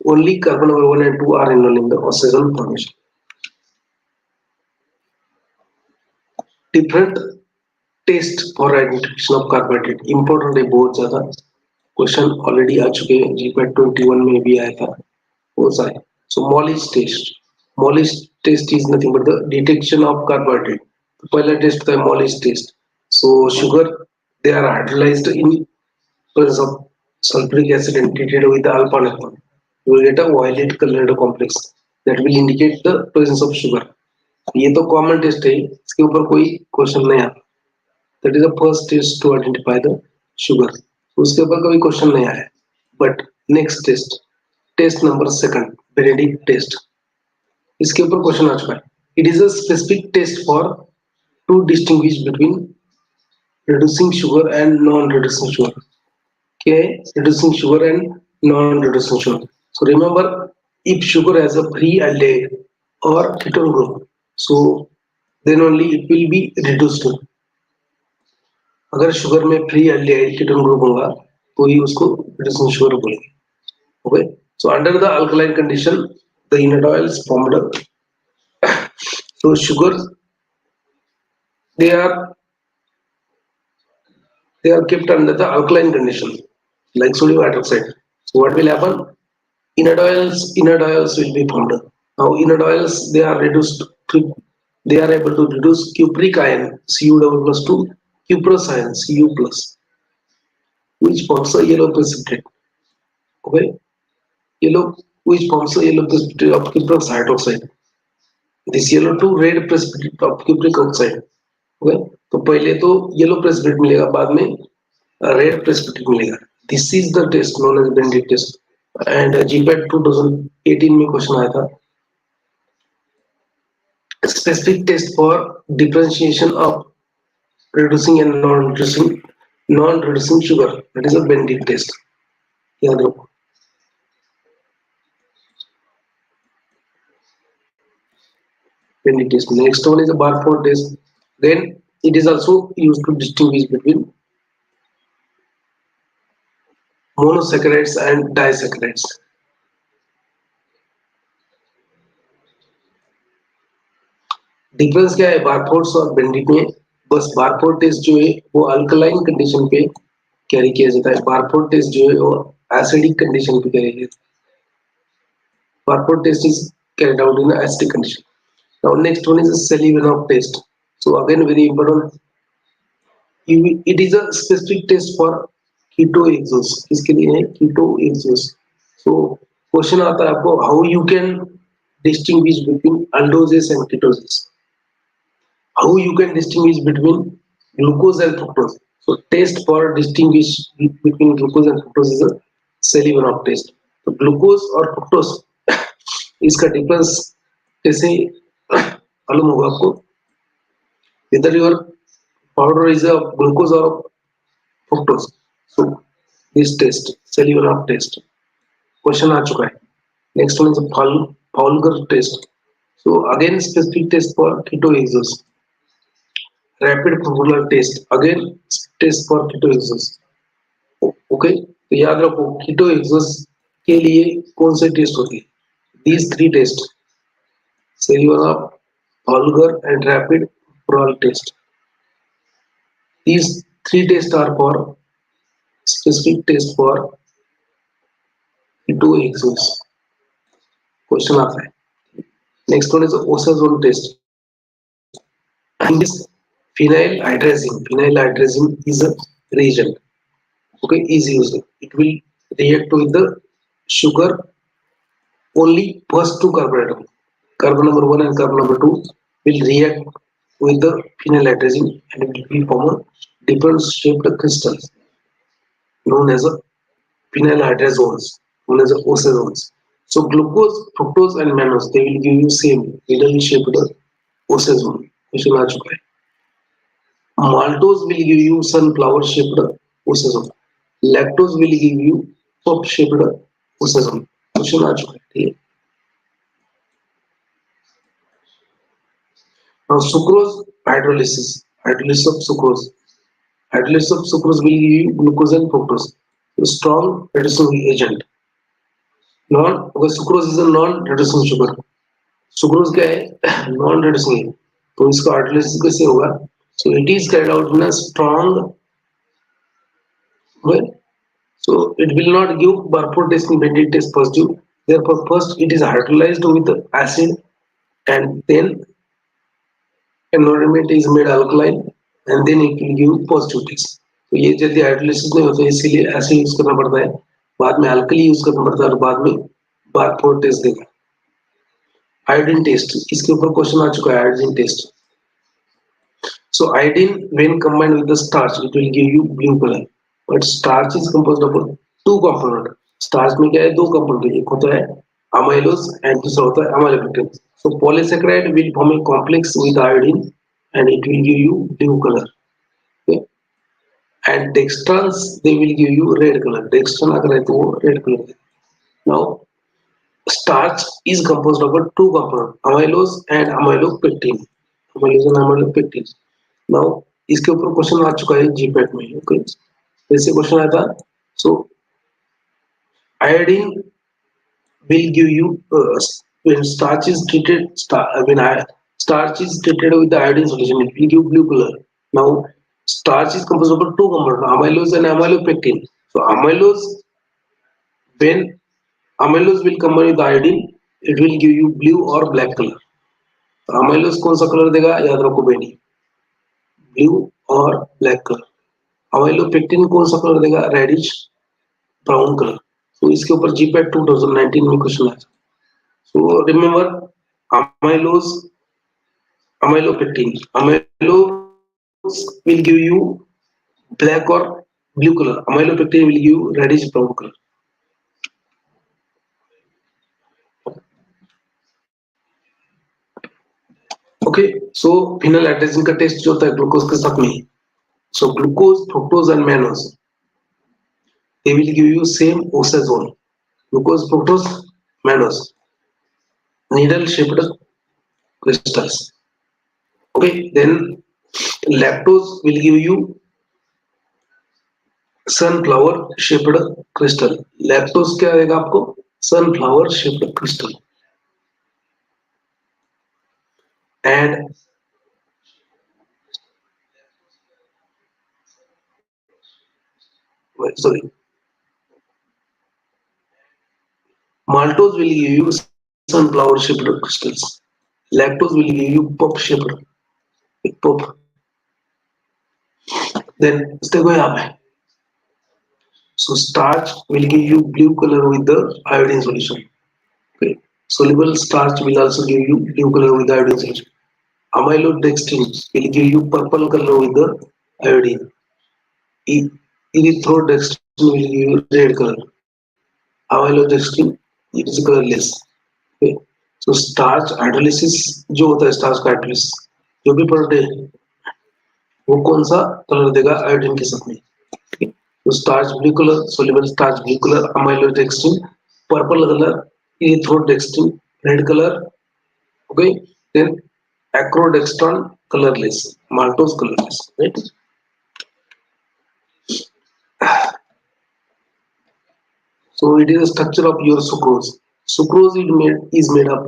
Only carbon number 1 and 2 are involved in the oxygen formation. Different test for identification of carbohydrate important है बहुत ज्यादा. क्वेश्चन ऑलरेडी आ चुके हैं, जीपैट 21 में भी आया था वो सारे. So Molly's test is nothing but the detection of carbohydrate. पहला टेस्ट होता है Molly's test. So sugar they are hydrolyzed in presence of sulfuric acid and treated with alpha naphtha. You will get a violet colored complex that will indicate the presence of sugar. ये तो common test है, इसके ऊपर कोई question नहीं आता. That is the first test to identify the sugar. उसके ऊपर कभी क्वेश्चन नहीं आया. But next test, test number second, Benedict test, इसके ऊपर क्वेश्चन आ चुका है. It is a specific test for to distinguish between reducing sugar and non-reducing sugar. Okay, reducing sugar and non-reducing sugar. So remember, if sugar has a free aldehyde or ketone group, so then only it will be reduced. अगर sugar में free aldehyde ketone group होगा तो ही उसको reducing sugar बोलेंगे. Okay, so under the alkaline condition, the enedibles formed. So sugars, they are they are kept under the alkaline condition, like sodium hydroxide. So what will happen? Enedibles will be formed. Now enedibles, they are reduced to, they are able to reduce cupric ion Cu double plus to cuprous ion Cu plus, which forms a yellow precipitate. Okay, yellow, which forms a yellow precipitate of cuprous hydroxide. This yellow to red precipitate of cupric oxide. Okay, तो पहले तो yellow precipitate मिलेगा, बाद में red precipitate मिलेगा. This is the test known as Benedict test. And GPAT 2018 में question आया था, specific test for differentiation of reducing and non-reducing sugar, that is a Benedict test. याद रखो. Benedict test. Next one is a Barford test. Then it is also used to distinguish between monosaccharides and disaccharides. Difference क्या है बारफोर्ड्स और Benedict में? बस Barford test जो है वो अल्कलाइन कंडीशन पे कैरी किया जाता है. बारफोर्ड टेस्ट जो है वो एसिडिक कंडीशन पे कैरी किया जाता है. Barcode test is carried out in acidic condition. Now next one is a Selivanov test. So again very important. It is a specific test for ketoacidosis. किसके लिए है? Ketoacidosis. So question आता है आपको, how you can distinguish between aldoses and ketosis? How you can distinguish between glucose and fructose? So test for distinguish between glucose and fructose is a Selivanov test. So glucose और fructose इसका difference कैसे मालूम होगा आपको? Whether your powder is a glucose or fructose. So this test, Selivanov test, question आ चुका है. Next one is a Fowler test. So again specific test for ketoacidosis. Rapid Fowler test, again test for ketoacidosis. Okay, तो याद रखो ketoacidosis के लिए कौन से test होती है? These three tests, Selivanov, Fowler and rapid Fowler test. These three tests are for specific test for ketoacidosis. Question आता है. Next one is the Osazone test. And this phenylhydrazine. Phenylhydrazine is a reagent. Okay, is used. It will react with the sugar only first two carbon atom. Carbon number 1 and carbon number 2 will react with the phenylhydrazine and it will form a different shaped crystals known as a phenylhydrazones, known as osazones. So glucose, fructose and mannose, they will give you same needle shaped osazone. Question आ चुका है. Maltose will give you sunflower shaped osazone. Lactose will give you puff shaped osazone. Question आ चुका है. ठीक है. Now sucrose hydrolysis, hydrolysis of sucrose. Hydrolysis of sucrose will give you glucose and fructose. A strong reducing agent. Sucrose is a non reducing sugar. Sucrose क्या है? Non reducing है. तो इसका hydrolysis कैसे होगा? सो it is carried out in a strong way. So it will not give Barford test and Benedict test positive. Therefore, first it is hydrolyzed with acid, and then environment is made alkaline, and then it will give positive test. तो ये जल्दी hydrolysis नहीं होता, इसीलिए ऐसे use करना पड़ता है, बाद में अल्कली यूज करना पड़ता है और बाद में बार फोर टेस्ट देगा। आयोडीन टेस्ट, इसके ऊपर क्वेश्चन आ चुका है, iodine test. So iodine when combined with the starch it will give you blue color, but starch is composed of two component। starch में क्या है, दो component, एक होता है amylose and दूसरा होता है amylopectin। So polysaccharide will form a complex with iodine and it will give you blue color, okay? And dextrans they will give you red color, dextran अगर है तो वो red color है। Now starch is composed of two component, amylose and amylopectin, amylose and amylopectin। Now इसके ऊपर question आ चुका है जीपैट में, ओके? जैसे क्वेश्चन आया था, सो iodine will give you when starch is treated starch is treated with the iodine solution it will give blue color। Now starch is composed of two components, amylose and amylopectin। So amylose, when amylose will combine with iodine it will give you blue or black color। amylose कौन सा colour देगा, याद रखो बेटी, blue और black colour. Amylopectin कौन सा colour देगा, रेडिश ब्राउन कलर। तो इसके ऊपर जीपैट 2019 में क्वेश्चन आया। So remember amylose, amylopectin, amylose will give you black or blue color, amylopectin will give you reddish brown color। Okay, so phenyl hydrazine का test जो होता है ग्लूकोज के साथ में, so glucose, fructose and mannose they will give you same OSA zone, glucose, fructose, mannose, needle shaped crystals, okay? Then lactose will give you sunflower shaped crystal, lactose क्या देगा आपको, sunflower shaped crystal। and sorry, maltose will give you sunflower shaped crystals, lactose will give you puff shaped puff। then देखो यहाँ पे, so starch will give you blue color with the iodine solution, okay? Soluble starch will also give you blue color with the iodine solution। Amylodextrin will give you purple color with the iodine। Erythrodextrin will give you red color। Amylodextrin it is colorless, okay? So starch hydrolysis जो होता है, starch का hydrolysis जो भी product है वो कौन सा कलर देगा आयोडीन के साथ में, तो starch blue colour, soluble starch blue colour, amylodextrin purple colour, erythrodextrin red colour, okay? Then achrodextrin colourless, maltose colourless, right? So it is a structure of your sucrose। Sucrose is made of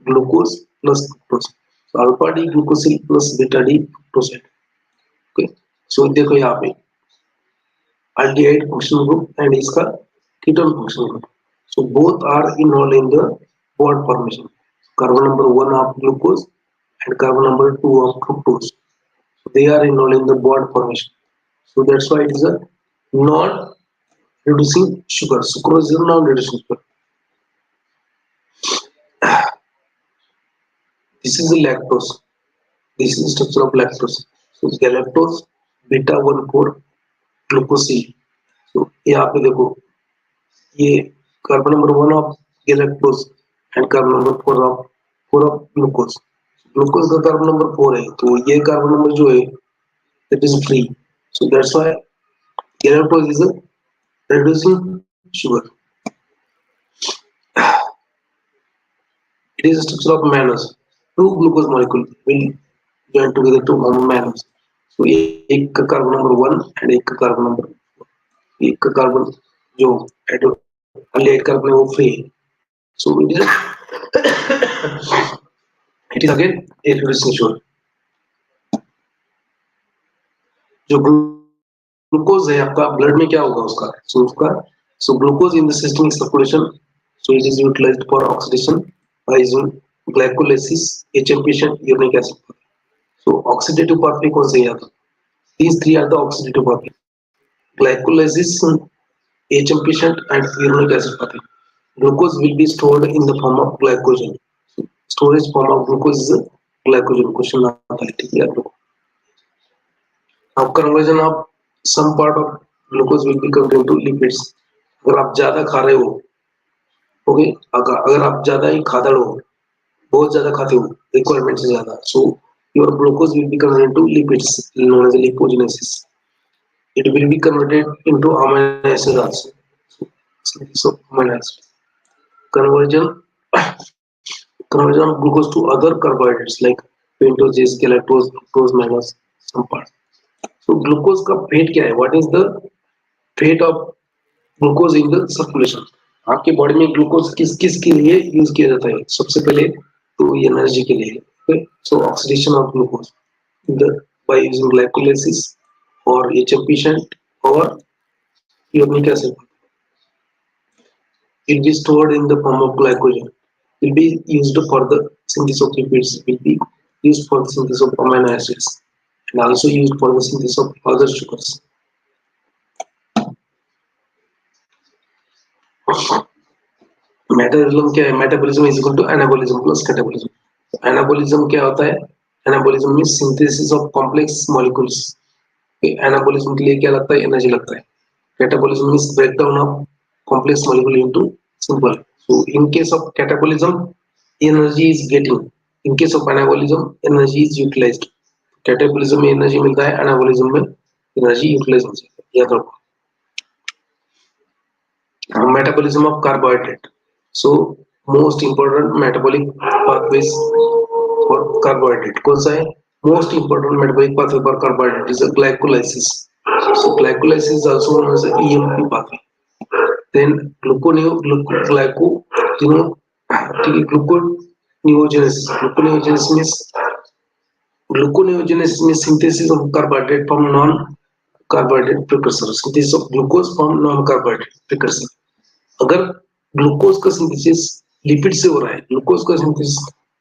glucose plus fructose, so alpha D glucosyl plus beta D fructose, okay? So देखो यहाँ पे aldehyde functional group and इसका ketone functional group, so both are involved in the bond formation, carbon number 1 of glucose and carbon number 2 of fructose, so they are involved in the bond formation, so that's why it is a non reducing sugar, sucrose is a non reducing sugar। This is the lactose, this is the structure of lactose, so galactose beta 1 4 glucosyl। so यहाँ पे देखो ये carbon number 1 of galactose and carbon number 4 of glucose. Glucose का carbon number 4 है, तो ये carbon number जो है that is free, so that's why galactose is a reducing sugar। It is a structure of mannose, two glucose molecule will join together to form mannose। so एक का carbon number 1 and एक का carbon number, एक का carbon जो aldehyde carbon है वो free है, so it is again a reducing sugar। जो ग्लूकोज है आपका ब्लड में क्या होगा उसका, so glucose in the systemic circulation, so it is utilized for oxidation by using glycolysis, HMP and uric acid। so oxidative pathway कौन से है, these three are the oxidative pathway। glycolysis, HM patient and uric acid pathway. Glucose will be stored in the form of glycogen. Storage form of glucose is glycogen. Question आता है ठीक है आप लोग. Now conversion of some part of glucose will be converted into lipids. अगर आप ज्यादा खा रहे हो, ओके, अगर आप ज्यादा ही खादड़ हो, बहुत ज्यादा खाते हो, रिक्वायरमेंट से ज्यादा, so your glucose will be converted into lipids known as lipogenesis. It will be converted into amino acid also. So amino acid conversion conversion of glucose to other carbohydrates like pentoses, galactose, fructose, mannose, some parts. So glucose का fate क्या है? What is the fate of glucose in the circulation? आपके body में glucose किस किस के लिए use किया जाता है? सबसे पहले तो एनर्जी के लिए. Okay? So oxidation of glucose the by using glycolysis or HMP shunt or uric acid will be stored in the form of glycogen. Will be used for the synthesis of lipids. Will be used for the synthesis of amino acids and also used for the synthesis of other sugars. Metabolism क्या है? Metabolism is equal to anabolism plus catabolism. Anabolism क्या होता है? Anabolism means synthesis of complex molecules. Anabolism के लिए क्या लगता है? एनर्जी लगता है. Catabolism means breakdown of complex molecule into simple. So in case of catabolism, energy is getting. In case of anabolism, energy is utilized. Catabolism में energy मिलता है, anabolism में energy utilize होती है. याद रखो. Metabolism of carbohydrate. So most important metabolic pathways for carbohydrate. कौन सा है? Most important metabolic pathway for carbohydrate is a glycolysis. So glycolysis is also known as a EMP pathway. Then gluconeogenesis. Gluconeogenesis means synthesis of carbohydrate from non-carbohydrate precursor. Synthesis of glucose from non-carbohydrate precursor. अगर glucose का synthesis lipid से हो रहा है, glucose का synthesis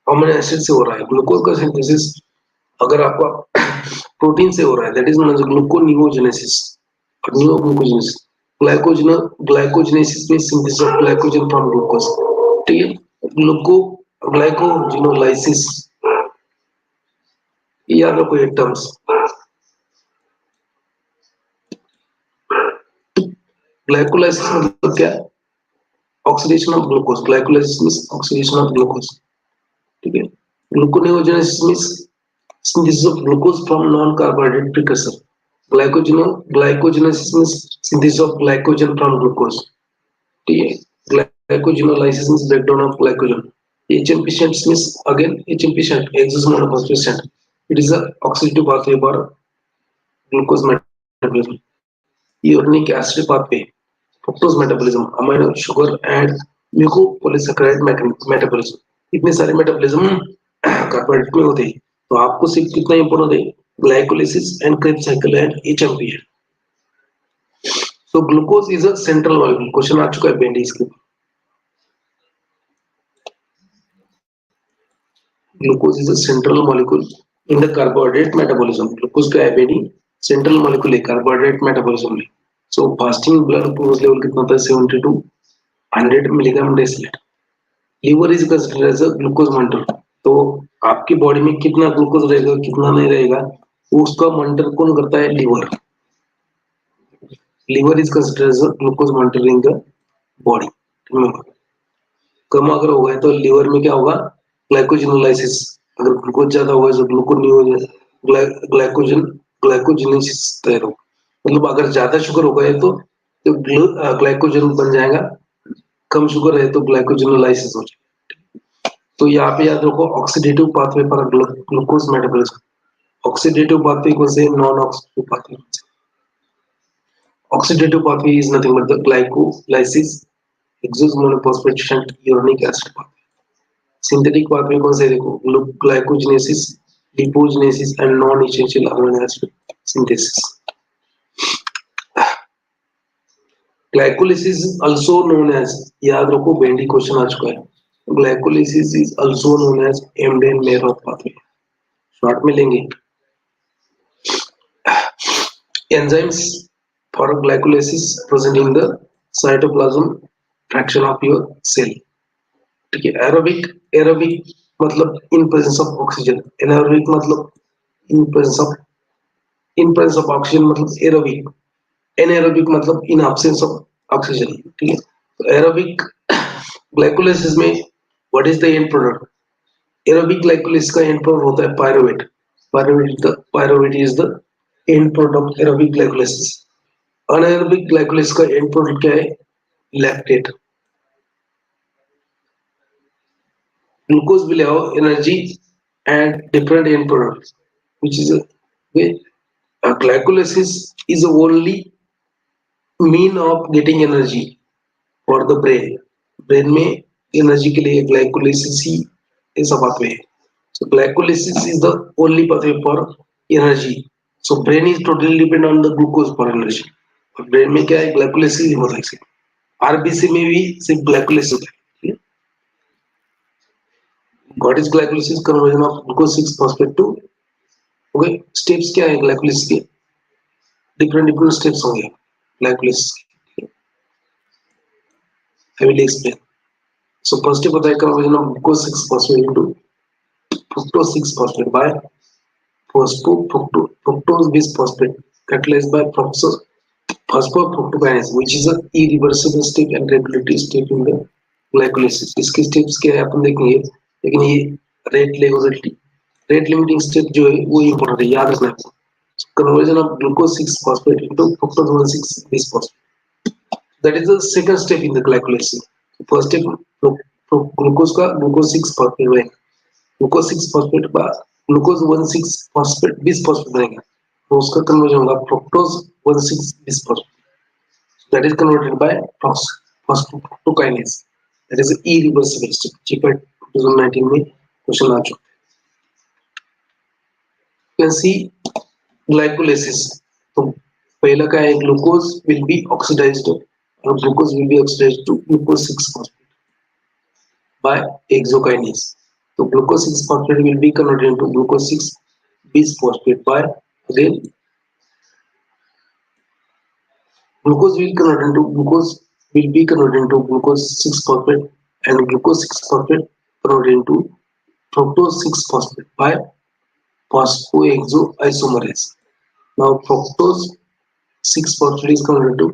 amino acid से हो रहा है, ग्लूकोज का सिंथेसिस अगर आपका प्रोटीन से हो रहा है, that is known as gluconeogenesis. Neoglucogenesis. Glycogenesis means synthesis of glycogen from glucose. ठीक है. ग्लाइकोजिनोलाइसिस याद रखो ये टर्म्स. ग्लाइकोलाइसिस मतलब क्या है? Oxidation of glucose. Glycolysis means oxidation of glucose. ठीक है. Gluconeogenesis means synthesis of glucose from non-carbohydrate precursor. Glycogenesis means synthesis of glycogen from glucose. ठीक है. Glycogenolysis means breakdown of glycogen. HMP shunt means again HMP shunt, excess monophosphate shunt. It is a oxidative pathway for glucose metabolism. Uric acid pathway, fructose metabolism, amino sugar and mucopolysaccharide metabolism. इतने सारे metabolism carbohydrate में होते हैं. तो आपको सिर्फ कितना important है? Glycolysis and Krebs cycle and HMP. So glucose is a central molecule. Question आ चुका है बेंडी इसके. Glucose is a central molecule in the carbohydrate metabolism. Glucose का है बेंडी सेंट्रल मॉलिक्यूल है कार्बोहाइड्रेट मेटाबॉलिज्म में. So fasting blood glucose level कितना था? 70 to 100 milligram decilitre. Liver is considered as a glucose monitor. तो आपकी बॉडी में कितना ग्लूकोज रहेगा, कितना नहीं रहेगा, उसका मॉनिटर कौन करता है? Liver. Liver is considered as a glucose monitor in the body. कम अगर होगा तो लीवर में क्या होगा? ग्लाइकोजिनोलाइसिस. अगर ग्लूकोज ज्यादा होगा तो ग्लाइकोजिनेसिस तैयार होगा. मतलब अगर ज्यादा शुगर होगा तो ग्लाइकोजन बन जाएगा. कम शुगर है तो ग्लाइकोजिनोलाइसिस हो जाएगा. तो यहाँ पे याद रखो oxidative pathway for glucose metabolism. Oxidative pathway कौन से? Non oxidative pathway. Oxidative pathway is nothing but the glycolysis, hexose monophosphate shunt, uric acid pathway. Synthetic pathway कौन से? देखो glycogenesis, lipogenesis and non essential amino acid synthesis. Glycolysis is also known as, याद रखो बेंडी question आ चुका है. Glycolysis is also known as Embden-Merov pathway. Short में लेंगे. Enzymes for glycolysis present in the cytoplasm fraction of your cell. ठीक है. Aerobic मतलब in presence of oxygen. Anaerobic मतलब इन प्रेजेंस ऑफ ऑक्सीजन मतलब एरोबिक. एनारोबिक मतलब in absence of oxygen. ठीक है. तो एरोबिक ग्लाइकोलाइसिस में what is the end product? Aerobic glycolysis का एंड प्रोडक्ट होता है pyruvate. Pyruvate is the end product aerobic glycolysis. Anaerobic glycolysis का एंड प्रोडक्ट क्या है? Lactate. Glucose will have energy and different end products, which is glycolysis is the only mean of getting energy for the brain. Brain में energy के लिए glycolysis he is a pathway. So glycolysis is the only pathway for energy. So brain is totally dependent on the glucose for energy. और brain में क्या है? glycolysis ही होता है. RBC में भी सिर्फ glycolysis होता है. What is glycolysis? Conversion of glucose 6-phosphate to. Okay, steps क्या है glycolysis के? different steps होंगे glycolysis के. I will explain. So first step होता है conversion of glucose 6-phosphate into fructose 6-phosphate by fructose bisphosphate catalyzed by phosphofructokinase, which is a irreversible step and regulatory step in the glycolysis. इसके steps क्या है अपन देखेंगे, लेकिन ये rate limiting step जो है वो इम्पोर्टेंट है, याद रखना है. Conversion of glucose 6-phosphate into fructose 1,6-bisphosphate. That is the second step in the glycolysis. First step glucose का glucose 6-phosphate बनेगा. Glucose 6-phosphate का glucose 1,6-phosphate bisphosphate बनेगा. तो उसका conversion होगा fructose 1,6-bisphosphate. That is converted by phosphofructokinase. That is irreversible step. GPAT 2019 में question आ चुका. You can see glycolysis. तो पहला का है glucose will be oxidized और glucose will be oxidized to glucose 6-phosphate by hexokinase. तो glucose 6-phosphate will be converted into glucose 6-bisphosphate by again glucose will be converted into glucose 6-phosphate and glucose 6-phosphate converted into fructose 6-phosphate by phosphohexoisomerase. Now fructose 6-phosphate is converted to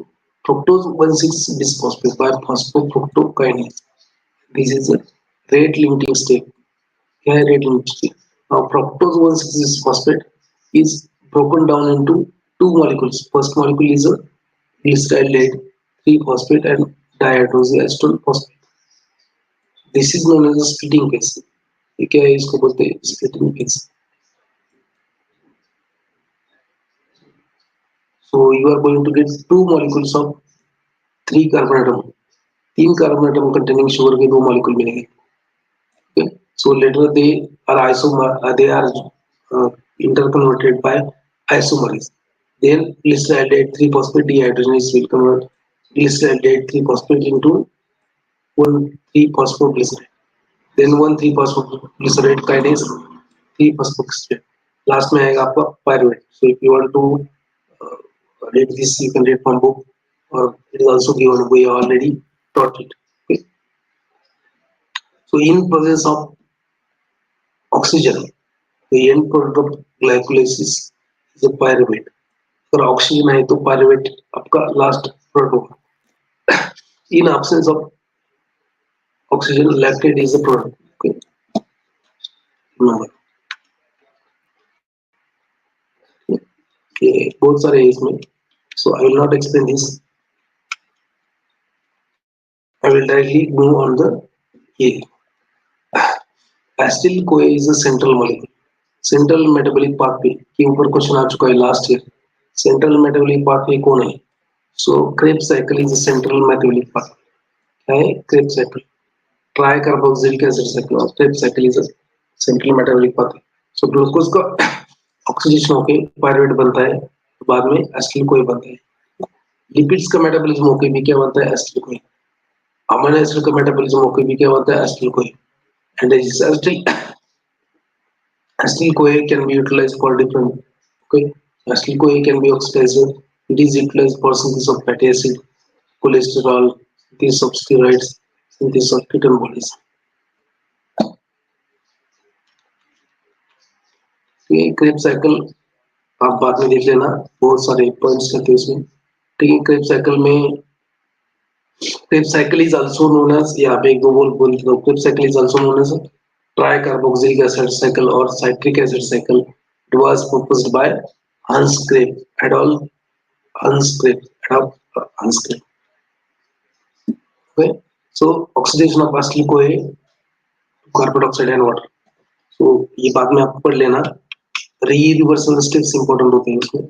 fructose 1,6-bisphosphate by phosphofructokinase. This is a rate limiting step. Here rate limiting step. Now fructose 1,6-bisphosphate is broken down into two molecules. First molecule is a glyceraldehyde 3-phosphate and dihydroxyacetone phosphate. This is known as a splitting phase. ये क्या है? इसको बोलते हैं splitting phase. So you are going to get two molecules of 3 carbon atom. 3 carbon atom containing sugar के 2 molecule मिलेंगे. Okay. So later they are interconverted by isomerase. Then glyceraldehyde 3-phosphate dehydrogenase will convert glyceraldehyde 3-phosphate into 1,3-phosphoglycerate. Then 1,3-phosphoglycerate kinase 3-phosphoglycerate. Last में आएगा आपका pyruvate. So if you want to read this, you can read from book, or it is also given. We already taught it. Okay. So in presence of oxygen, the end product of glycolysis is a pyruvate. अगर oxygen है तो pyruvate आपका last product होगा. In absence of oxygen, lactate is a product. Okay. बहुत सारे है इसमें, so I will not explain this. I will directly move on the here. Acetyl CoA is a central molecule. Central metabolic pathway के ऊपर question आ चुका है last year. Central metabolic pathway कौन है? So Krebs cycle is a central metabolic pathway. क्या है? Krebs cycle. Tricarboxylic acid cycle और Krebs cycle is a central metabolic pathway. So glucose का ऑक्सीडेशन होके पायरुवेट बनता है, बाद में एसिटिल CoA बनता है. लिपिड्स का मेटाबॉलिज्म होके भी क्या बनता है? Acetyl CoA. अमीनो एसिड का मेटाबॉलिज्म होके भी क्या बनता है? Acetyl CoA. And this acetyl CoA can be utilized for different. Okay, acetyl CoA can be oxidized It is utilized for synthesis of fatty acid, cholesterol, synthesis of steroids, synthesis of ketone bodies. ठीक है, Kreb cycle आप बाद में देख लेना, बहुत सारे points रहते हैं इसमें. ठीक है, क्रेब साइकिल में Kreb cycle is also known as, यहाँ पे एक दो बोल दो, Kreb cycle is also known as tricarboxylic acid cycle और citric acid cycle. It was proposed by Hans Krebs, Adolf Hans Krebs, Adolf Hans Krebs. Okay, so oxidation of acetyl CoA to carbon dioxide and water. So ये बाद में आप पढ़ लेना, री-रिवर्सल steps important होते हैं इसमें.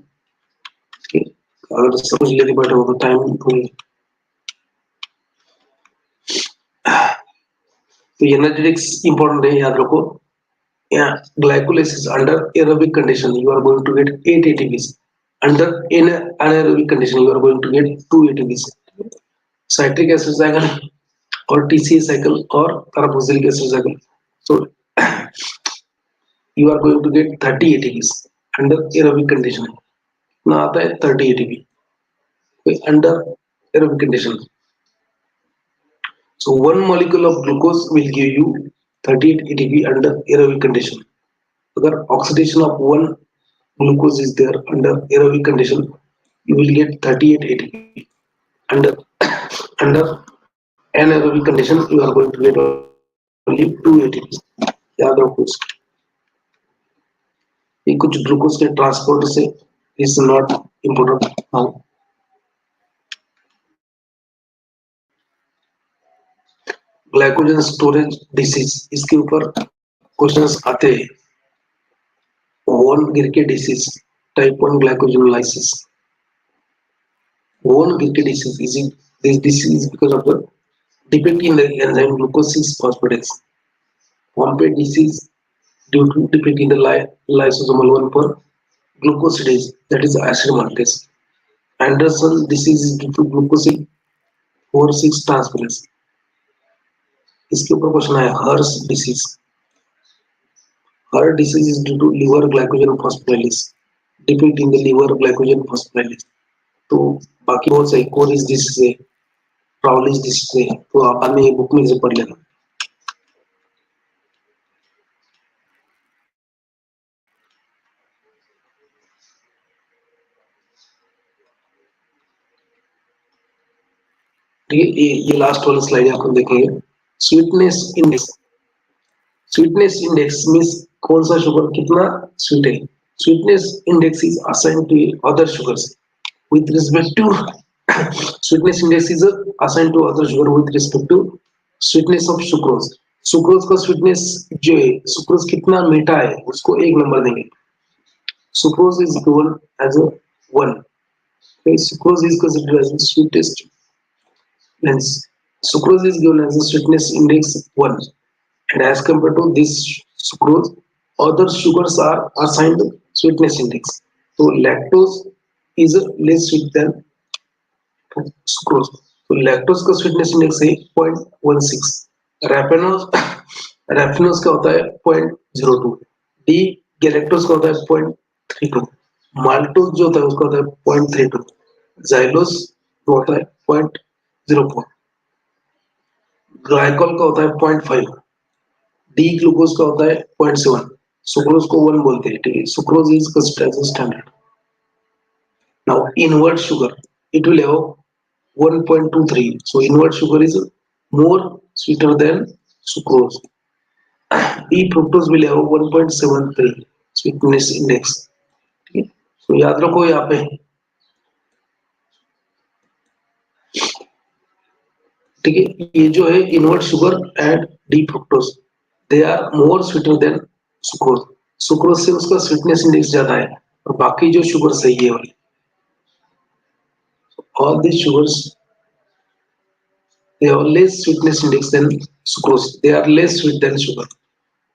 Okay, अगर समझ लेके बैठे हो तो टाइम पूरी. तो एनर्जेटिक्स इंपॉर्टेंट है, याद रखो. Yeah, glycolysis under aerobic condition you are going to get 8 ATPs. Under anaerobic condition you are going to get 2 ATPs. Citric acid cycle or TCA cycle or carboxylic acid cycle. So you are going to get 30 ATPs under aerobic condition. ना आता है 30 ATP. Under aerobic condition. So one molecule of glucose will give you 38 ATP under aerobic condition. अगर oxidation of one glucose is there under aerobic condition, you will get 38 ATP. Under under anaerobic condition, you are going to get only 2 ATP. याद रखो इसको. ये कुछ glucose के transport से is not important now. Glycogen storage disease, इसके ऊपर questions आते हैं. वोन गिरके disease, type 1 glycogenolysis. Won't get disease. This disease because of the defect in the enzyme glucose 6-phosphatase. Pompe disease due to defect in the lysosomal 1 per glucosidase, that is acid maltase. Anderson disease is due to glucose 4-6 transferase. इसके ऊपर question है Hers disease. Hers disease is due to liver glycogen phosphorylase, defect in the liver glycogen phosphorylase. तो बाकी बहुत सारी कोरिस disease है, प्राउलिस disease है, तो आप बाद में बुक में से पढ़ लेना. ये लास्ट वाला स्लाइड आपको देखेंगे. Sweetness index. Sweetness index means कौन सा शुगर कितना स्वीट है. Sweetness index is assigned to other sugars with respect to sweetness index is assigned to other sugar with respect to sweetness of sucrose. Sucrose का sweetness जो है, sucrose कितना मीठा है उसको 1 नंबर देंगे. Sucrose is given as a 1. Sucrose is considered as the sweetest. Hence, sucrose is given as a sweetness index 1, and as compared to this sucrose, other sugars are assigned sweetness index. So lactose is less sweet than sucrose. So lactose का sweetness index है 0.16. रैफेनोज raffinose का होता है 0.02. D galactose का होता है 0.32. Maltose जो होता है उसका होता है 0.32. जाइलोस जो होता है 0.04. ग्लाइकोल का होता है 0.5. डी ग्लूकोज का होता है 0.7. सुक्रोज को 1 बोलते हैं. ठीक है, sucrose is considered as standard. Now invert sugar, it will have 1.23. So inward sugar is more sweeter than sucrose. E fructose will have 1.73 sweetness index. ठीक है, तो याद रखो यहाँ पे. ठीक है, ये जो है invert sugar and the fructose, they are more sweeter than sucrose. Sucrose से उसका स्वीटनेस इंडेक्स ज्यादा है, और बाकी जो शुगर सही है वाली, all these sugars they have less sweetness index than sucrose. They are less sweet than sugar.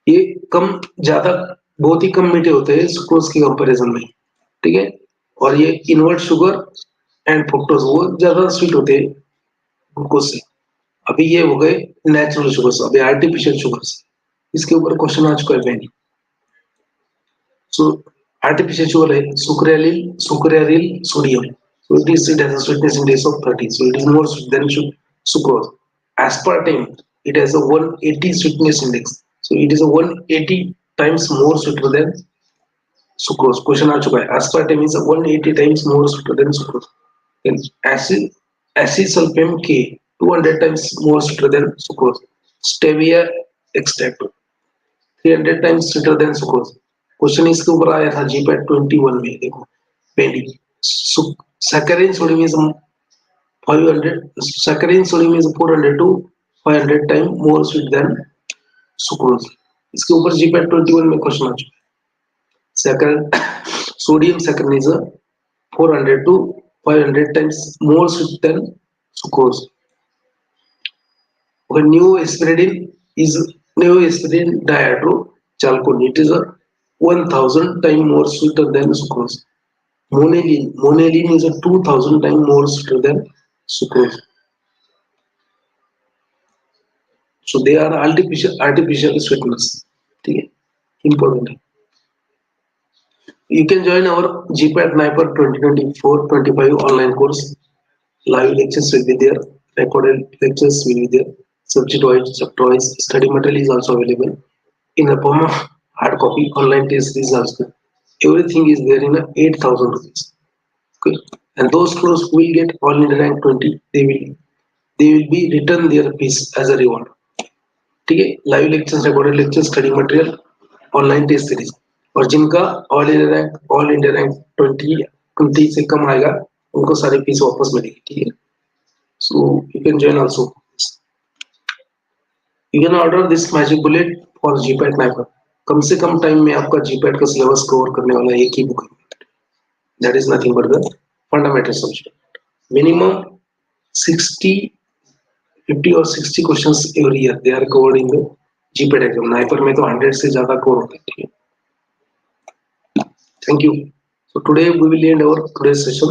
ये कम ज्यादा बहुत ही कम मीठे होते हैं सुक्रोज के कंपैरिजन में. ठीक है, और ये इनवर्ट शुगर एंड फ्रुक्टोज वो ज्यादा स्वीट होते हैं ग्लूकोज से. अभी ये हो गए नेचुरल शुगर्स, अभी आर्टिफिशियल शुगर्स. इसके ऊपर क्वेश्चन आ चुका है पहले. सो आर्टिफिशियल शुगर है सुक्रेलिल sodium. So it has a sweetness index of 30. So it is more sweet than sucrose. Aspartame, it has a 180 sweetness index. So it is a 180 times more sweeter than sucrose. Question आ चुका है. Aspartame is a 180 times more sweeter than sucrose. Then acesulfame K, 200 times more sweeter than sucrose. Stevia extract, 300 times sweeter than sucrose. Question इसके ऊपर आया था GPAT 21 में. देखो पहली saccharin sodium is 500, saccharin sodium is 400 to 500 times more sweet than sucrose. इसके ऊपर GPAT 21 में क्वेश्चन आ चुका है. Saccharin sodium saccharin is a 400 to 500 times more sweet than sucrose. When neoaspirin dihydrochalcone, it is a 1000 times more sweeter than sucrose. Monelin is a 2000 times more sweeter than sucrose. So they are artificial sweeteners. ठीक है, important है. You can join our GPAT Niper 2024-25 online course. Live lectures will be there. Recorded lectures will be there. Subject-wise, chapter-wise, study material is also available in the form of hard copy. Online test is also. Everything is there in a 8,000 rupees. Okay, and those students who will get all in rank 20, they will be return their fees as a reward. ठीक है, live lectures, recorded lectures, study material, online test series. और जिनका all India rank 20 से कम आएगा उनको सारी fees वापस मिलेगी. ठीक है, so you can join also. You can order this magic bullet for GPAT NIPER. कम से कम टाइम में आपका जीपैट का सिलेबस कवर करने वाला एक ही बुक है. That is nothing but the fundamental subject. Minimum 60 50 और 60 questions every year they are covered in the GPAT exam. NIPER में तो 100 से ज्यादा कवर होते हैं. ठीक है, thank you. So today we will end our today's session.